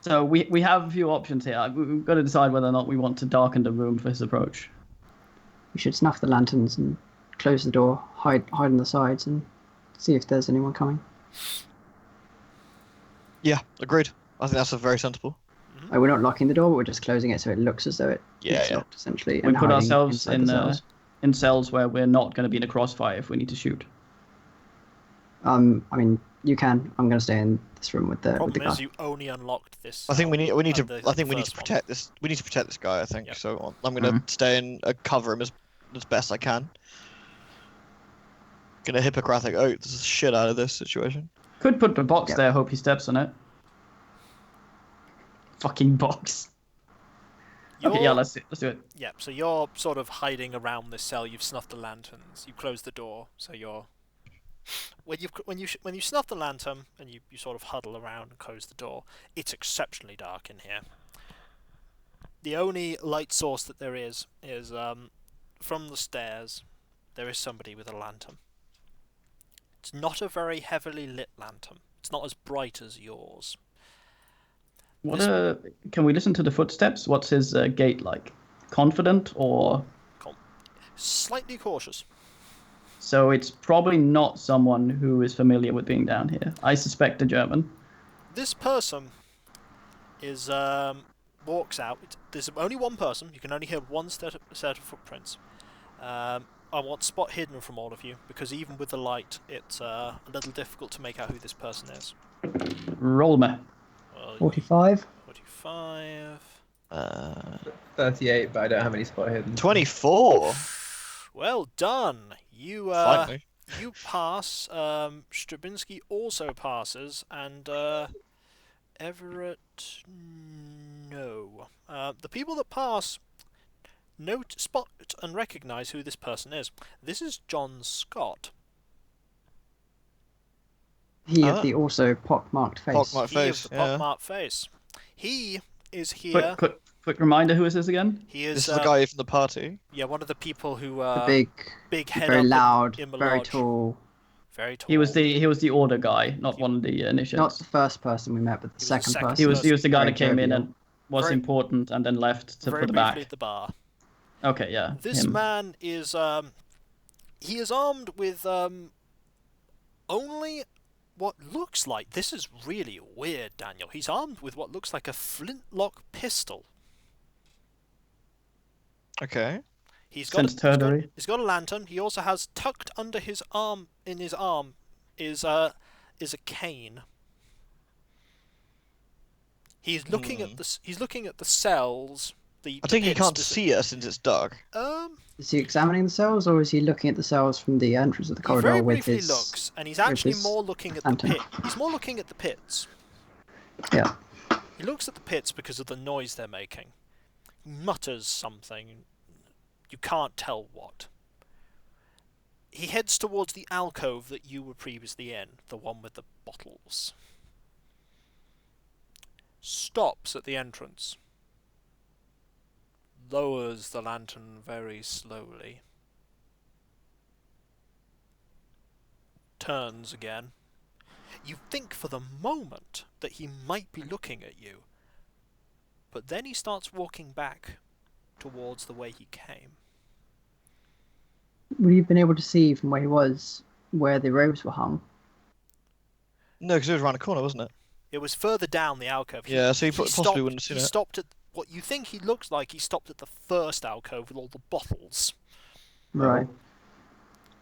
Speaker 1: So we have a few options here. We've got to decide whether or not we want to darken the room for his approach.
Speaker 2: We should snuff the lanterns and close the door, hide on the sides, and see if there's anyone coming.
Speaker 5: Yeah, agreed. I think that's a very sensible.
Speaker 2: We're not locking the door, but we're just closing it so it looks as though it's
Speaker 5: Yeah.
Speaker 2: locked, essentially.
Speaker 1: We
Speaker 2: and
Speaker 1: put
Speaker 2: hiding
Speaker 1: ourselves
Speaker 2: inside the
Speaker 1: in
Speaker 2: cells.
Speaker 1: in cells where we're not going to be in a crossfire if we need to shoot.
Speaker 2: I mean, you can. I'm going to stay in this room with the
Speaker 3: Problem
Speaker 2: guy.
Speaker 3: is, you only unlocked this.
Speaker 5: I think we need to.
Speaker 3: and the
Speaker 5: I think we need to
Speaker 3: first one.
Speaker 5: protect this. We need to protect this guy. I think
Speaker 3: Yep.
Speaker 5: so. I'm gonna stay in, cover him as best I can. Gonna Hippocratic oath the shit out of this situation.
Speaker 1: Could put the box
Speaker 2: Yep.
Speaker 1: there. Hope he steps on it. Fucking box. Okay, yeah,
Speaker 3: You're-
Speaker 1: let's do it.
Speaker 3: Yeah, so you're sort of hiding around this cell. You've snuffed the lanterns. You closed the door, so you're when you snuff the lantern and you sort of huddle around and close the door. It's exceptionally dark in here. The only light source that there is from the stairs. There is somebody with a lantern. It's not a very heavily lit lantern. It's not as bright as yours.
Speaker 1: What can we listen to the footsteps? What's his gait like? Confident or?
Speaker 3: Slightly cautious.
Speaker 1: So it's probably not someone who is familiar with being down here. I suspect a German.
Speaker 3: This person is walks out. There's only one person. You can only hear one set of footprints. I want spot hidden from all of you because even with the light, it's a little difficult to make out who this person is.
Speaker 1: Roll me.
Speaker 2: 45.
Speaker 3: 45.
Speaker 4: 38, but I don't have any spot hidden.
Speaker 5: 24.
Speaker 3: Well done. You
Speaker 5: Finally.
Speaker 3: you pass. Stravinsky also passes, and Everett no. The people that pass note, spot, and recognise who this person is. This is John Scott.
Speaker 2: He of the also pockmarked face.
Speaker 5: Pockmarked
Speaker 3: He of
Speaker 5: face.
Speaker 3: the
Speaker 5: Yeah.
Speaker 3: pockmarked face. He is here.
Speaker 1: Quick reminder, who is this again?
Speaker 3: He is
Speaker 5: This is the guy from the party.
Speaker 3: yeah, one of the people who
Speaker 2: The big
Speaker 3: head
Speaker 2: very
Speaker 3: up
Speaker 2: loud,
Speaker 3: in the
Speaker 2: very
Speaker 3: lodge.
Speaker 2: tall.
Speaker 3: Very tall.
Speaker 1: He was the order guy, not one of the
Speaker 2: Not
Speaker 1: initiates.
Speaker 2: the first person we met, but the
Speaker 3: He was the
Speaker 2: second
Speaker 3: second
Speaker 2: person.
Speaker 1: He was the guy
Speaker 2: Very
Speaker 1: that came in
Speaker 2: jovial.
Speaker 1: and was
Speaker 3: Very-
Speaker 1: important and then left
Speaker 3: very
Speaker 1: for the
Speaker 3: briefly
Speaker 1: back.
Speaker 3: at the bar.
Speaker 1: Okay, yeah.
Speaker 3: This
Speaker 1: him.
Speaker 3: man is he is armed with only what looks like, this is really weird, Daniel. He's armed with what looks like a flintlock pistol.
Speaker 5: Okay.
Speaker 3: He's got,
Speaker 1: Since Turdery.
Speaker 3: he's got a lantern. He also has tucked under his arm, is a cane. He's looking at the cells.
Speaker 5: I think he can't see us since it's dark.
Speaker 2: Is he examining the cells, or is he looking at the cells from the entrance of the
Speaker 3: He
Speaker 2: corridor
Speaker 3: very
Speaker 2: with
Speaker 3: briefly
Speaker 2: his?
Speaker 3: looks, and he's actually
Speaker 2: his
Speaker 3: more looking at
Speaker 2: lantern?
Speaker 3: the pit. He's more looking at the pits.
Speaker 2: Yeah.
Speaker 3: He looks at the pits because of the noise they're making. He mutters something. You can't tell what. He heads towards the alcove that you were previously in, the one with the bottles. Stops at the entrance. Lowers the lantern very slowly. Turns again. You think for the moment that he might be looking at you, but then he starts walking back towards the way he came.
Speaker 2: Would you have been able to see from where he was where the robes were hung?
Speaker 5: No, because it was around the corner, wasn't it?
Speaker 3: It was further down the alcove.
Speaker 5: Yeah, so he possibly wouldn't have seen
Speaker 3: he
Speaker 5: it.
Speaker 3: stopped at what you think he looks like. He stopped at the first alcove with all the bottles.
Speaker 2: Right.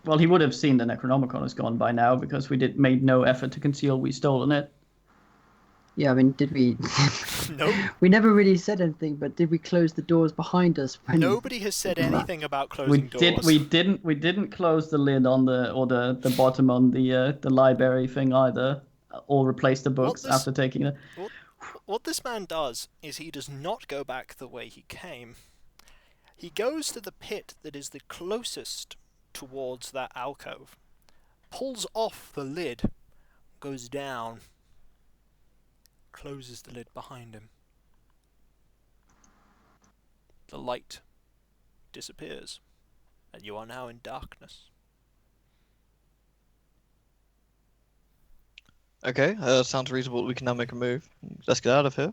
Speaker 1: Well, he would have seen the Necronomicon has gone by now because we made no effort to conceal we stolen it.
Speaker 2: Yeah, I mean, did we?
Speaker 3: No.
Speaker 2: We never really said anything, but did we close the doors behind us? When...
Speaker 3: Nobody has said anything about closing doors.
Speaker 1: We didn't close the lid on the bottom on the library thing either, or replace the books after taking it.
Speaker 3: What this man does is he does not go back the way he came. He goes to the pit that is the closest towards that alcove, pulls off the lid, goes down, closes the lid behind him. The light disappears, and you are now in darkness.
Speaker 5: Okay, sounds reasonable. We can now make a move. Let's get out of here.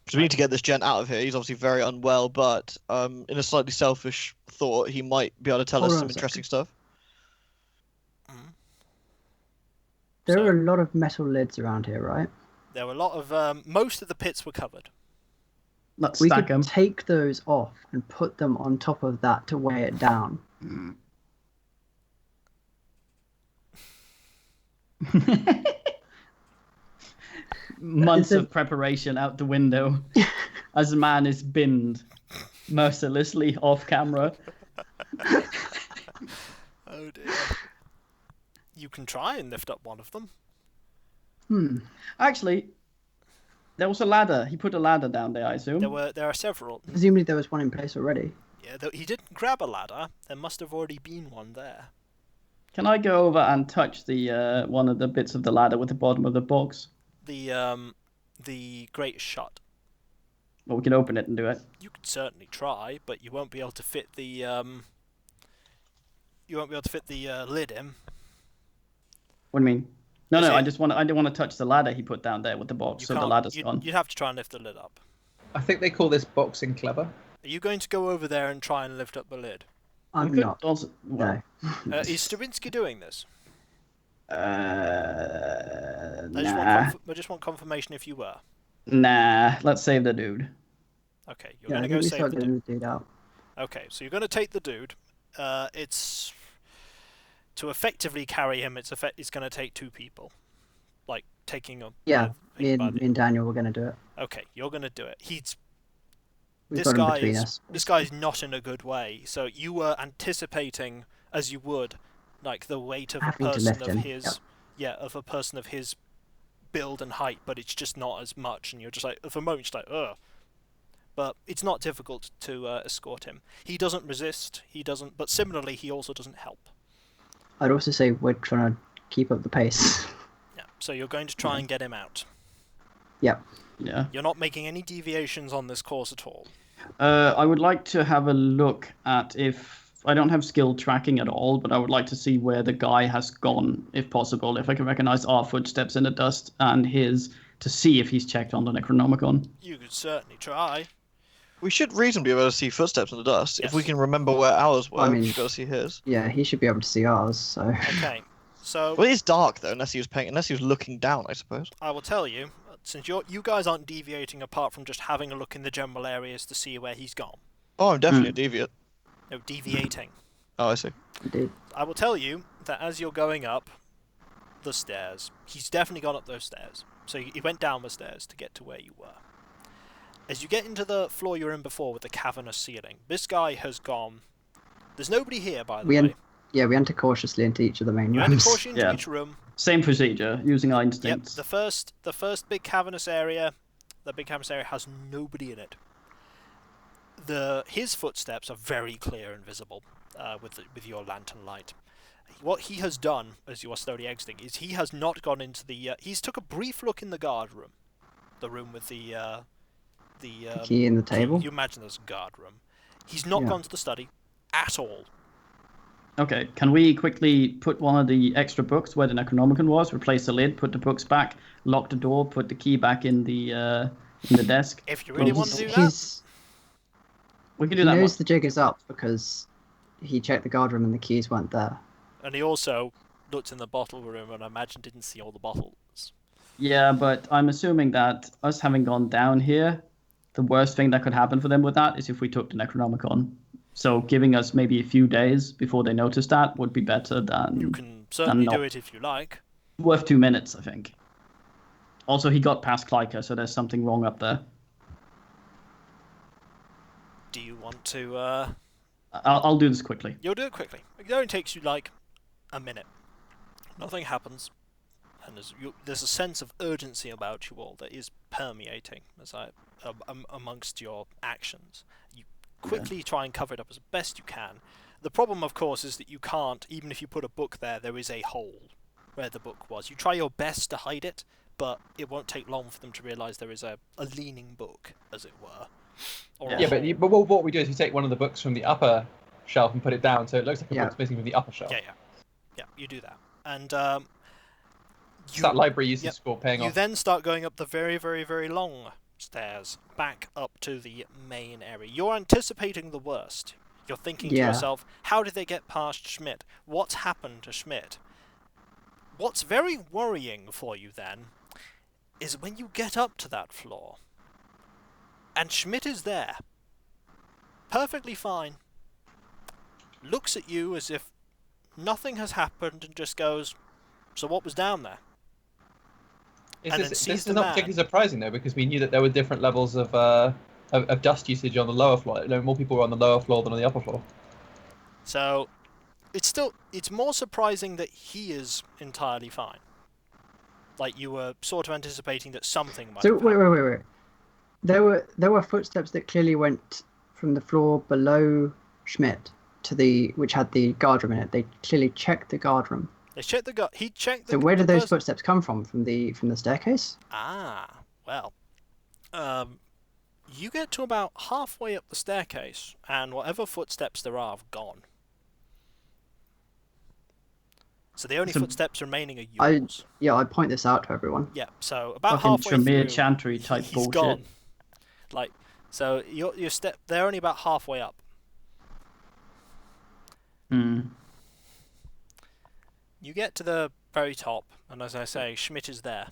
Speaker 5: So we need to get this gent out of here. He's obviously very unwell, but in a slightly selfish thought, he might be able to tell us some interesting stuff.
Speaker 2: There are a lot of metal lids around here, right?
Speaker 3: There were a lot of... most of the pits were covered.
Speaker 1: Let's
Speaker 2: We
Speaker 1: stack
Speaker 2: could
Speaker 1: them.
Speaker 2: take those off and put them on top of that to weigh it down.
Speaker 1: Months of preparation out the window as a man is binned mercilessly off camera.
Speaker 3: Oh dear. You can try and lift up one of them.
Speaker 1: Actually, there was a ladder. He put a ladder down there, I assume.
Speaker 3: There are several.
Speaker 2: Presumably there was one in place already.
Speaker 3: Yeah, though he didn't grab a ladder. There must have already been one there.
Speaker 1: Can I go over and touch the one of the bits of the ladder with the bottom of the box?
Speaker 3: The grate is shut.
Speaker 1: Well, we can open it and do it.
Speaker 3: You could certainly try, but you won't be able to fit the lid in.
Speaker 1: What do you mean? No,
Speaker 3: Is
Speaker 1: no.
Speaker 3: it-
Speaker 1: I didn't want to touch the ladder he put down there with the box, so the ladder's gone.
Speaker 3: You'd have to try and lift the lid up.
Speaker 4: I think they call this boxing clever.
Speaker 3: Are you going to go over there and try and lift up the lid?
Speaker 2: I'm
Speaker 1: We could
Speaker 2: not.
Speaker 1: also, well,
Speaker 2: No.
Speaker 3: Is Stravinsky doing this?
Speaker 1: nah.
Speaker 3: I just want confirmation if you were.
Speaker 1: Nah, let's save the dude.
Speaker 3: Okay, you're
Speaker 2: Yeah, I
Speaker 3: going to
Speaker 2: think
Speaker 3: go
Speaker 2: we
Speaker 3: save
Speaker 2: start
Speaker 3: the
Speaker 2: getting
Speaker 3: dude.
Speaker 2: the dude out.
Speaker 3: Okay, so you're going to take the dude. It's to effectively carry him. It's going to take two people, like taking a
Speaker 2: Yeah, me
Speaker 3: body.
Speaker 2: and Daniel were going to do it.
Speaker 3: Okay, you're going to do it.
Speaker 2: We've
Speaker 3: This
Speaker 2: got him between
Speaker 3: guy
Speaker 2: us.
Speaker 3: this guy's not in a good way. So you were anticipating, as you would, like the weight of a
Speaker 2: Having to
Speaker 3: person
Speaker 2: lift
Speaker 3: of
Speaker 2: him,
Speaker 3: his, of a person of his build and height, but it's just not as much, and you're just like, for a moment, you're just like, ugh. But it's not difficult to escort him. He doesn't resist. He doesn't. But similarly, he also doesn't help.
Speaker 2: I'd also say we're trying to keep up the pace.
Speaker 3: Yeah. So you're going to try and get him out.
Speaker 2: Yep.
Speaker 1: Yeah.
Speaker 3: You're not making any deviations on this course at all.
Speaker 1: I would like to have a look at if I don't have skill tracking at all, but I would like to see where the guy has gone, if possible. If I can recognize our footsteps in the dust and his, to see if he's checked on the Necronomicon.
Speaker 3: You could certainly try.
Speaker 5: We should reasonably be able to see footsteps in the dust.
Speaker 3: Yes.
Speaker 5: If we can remember where ours were,
Speaker 2: I mean-
Speaker 5: we should be able to see his.
Speaker 2: Yeah, he should be able to see ours, so...
Speaker 3: Okay. So
Speaker 5: Well, it is dark though, unless he was looking down, I suppose.
Speaker 3: I will tell you, since you guys aren't deviating apart from just having a look in the general areas to see where he's gone.
Speaker 5: Oh, I'm definitely a deviant.
Speaker 3: No, deviating.
Speaker 5: Oh, I see.
Speaker 2: Indeed.
Speaker 3: I will tell you that as you're going up the stairs, he's definitely gone up those stairs. So he went down the stairs to get to where you were. As you get into the floor you were in before with the cavernous ceiling, this guy has gone... There's nobody here, by the way.
Speaker 2: We enter cautiously into each of the main
Speaker 3: You enter
Speaker 2: rooms.
Speaker 3: cautiously into
Speaker 1: Yeah.
Speaker 3: each room.
Speaker 1: Same procedure, using our
Speaker 3: Yep,
Speaker 1: instincts.
Speaker 3: the first big cavernous area, has nobody in it. His footsteps are very clear and visible with your lantern light. What he has done, as you are slowly exiting, is he has not gone into the... he's took a brief look in the guard room. The room with the
Speaker 2: Key in the table.
Speaker 3: You imagine there's a guard room. He's not gone to the study at all.
Speaker 1: Okay, can we quickly put one of the extra books where the Necronomicon was, replace the lid, put the books back, lock the door, put the key back in the desk?
Speaker 3: If you really want to do that,
Speaker 1: We can do
Speaker 2: He
Speaker 1: that.
Speaker 2: knows the jig is up because he checked the guard room and the keys weren't there.
Speaker 3: and he also looked in the bottle room and I imagine didn't see all the bottles.
Speaker 1: Yeah, but I'm assuming that us having gone down here, the worst thing that could happen for them with that is if we took the Necronomicon. So giving us maybe a few days before they notice that would be better than...
Speaker 3: You can certainly
Speaker 1: not.
Speaker 3: do it if you like.
Speaker 1: Worth 2 minutes, I think. Also, he got past Klyka, so there's something wrong up there.
Speaker 3: Do you want to...
Speaker 1: I'll do this quickly.
Speaker 3: You'll do it quickly. It only takes you like a minute. Nothing happens. And there's a sense of urgency about you all that is permeating amongst your actions. You quickly try and cover it up as best you can. The problem, of course, is that you can't, even if you put a book there is a hole where the book was. You try your best to hide it, but it won't take long for them to realise there is a leaning book, as it were.
Speaker 4: But what we do is we take one of the books from the upper shelf and put it down, so it looks like a book's missing from the upper shelf.
Speaker 3: Yeah, you do that. And
Speaker 4: that library usage score paying
Speaker 3: you
Speaker 4: off.
Speaker 3: then start going up the very, very, very long stairs, back up to the main area. You're anticipating the worst. You're thinking to yourself, how did they get past Schmidt? What's happened to Schmidt? What's very worrying for you then is when you get up to that floor and Schmidt is there, perfectly fine, looks at you as if nothing has happened and just goes, so what was down there?
Speaker 4: This is not particularly surprising though, because we knew that there were different levels of dust usage on the lower floor. More people were on the lower floor than on the upper floor.
Speaker 3: So it's more surprising that he is entirely fine. Like you were sort of anticipating that something might.
Speaker 2: So wait. There were footsteps that clearly went from the floor below Schmidt to which had the guard room in it. They clearly checked the guard room.
Speaker 3: They checked the he checked the...
Speaker 2: So where did those footsteps come from? From the staircase?
Speaker 3: Well. You get to about halfway up the staircase, and whatever footsteps there are have gone. So the only footsteps remaining are yours.
Speaker 2: I point this out to everyone.
Speaker 3: Yeah, so about
Speaker 1: Fucking
Speaker 3: halfway through...
Speaker 1: Chantry type
Speaker 3: he's
Speaker 1: bullshit.
Speaker 3: Gone. So your step... They're only about halfway up. You get to the very top, and as I say, Schmidt is there.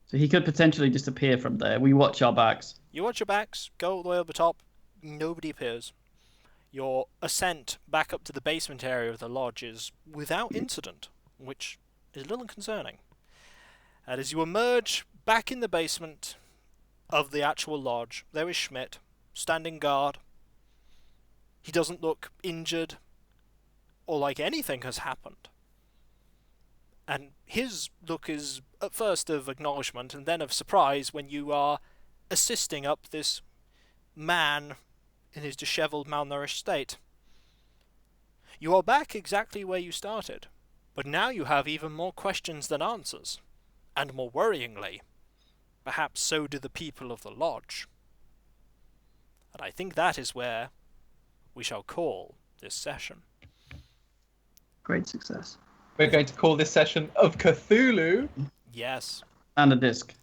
Speaker 1: So he could potentially disappear from there. We watch our backs.
Speaker 3: You watch your backs, go all the way over the top, nobody appears. Your ascent back up to the basement area of the lodge is without incident, which is a little concerning. And as you emerge back in the basement of the actual lodge, there is Schmidt, standing guard. He doesn't look injured or like anything has happened. And his look is at first of acknowledgement and then of surprise when you are assisting up this man in his dishevelled, malnourished state. You are back exactly where you started, but now you have even more questions than answers. And more worryingly, perhaps so do the people of the lodge. And I think that is where we shall call this session.
Speaker 2: Great success.
Speaker 4: We're going to call this session of Cthulhu.
Speaker 3: Yes.
Speaker 1: And a disc.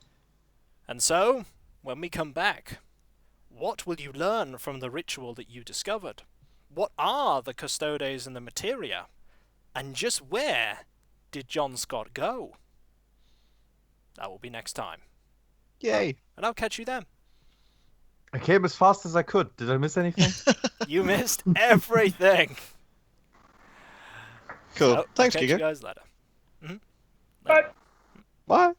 Speaker 3: And so, when we come back, what will you learn from the ritual that you discovered? What are the custodes and the materia? And just where did John Scott go? That will be next time.
Speaker 5: Yay.
Speaker 3: And I'll catch you then.
Speaker 6: I came as fast as I could. Did I miss anything?
Speaker 3: You missed everything.
Speaker 5: Cool.
Speaker 3: So,
Speaker 5: Thanks,
Speaker 3: I'll catch
Speaker 5: Kiko.
Speaker 3: you guys later.
Speaker 4: Bye.
Speaker 5: Bye.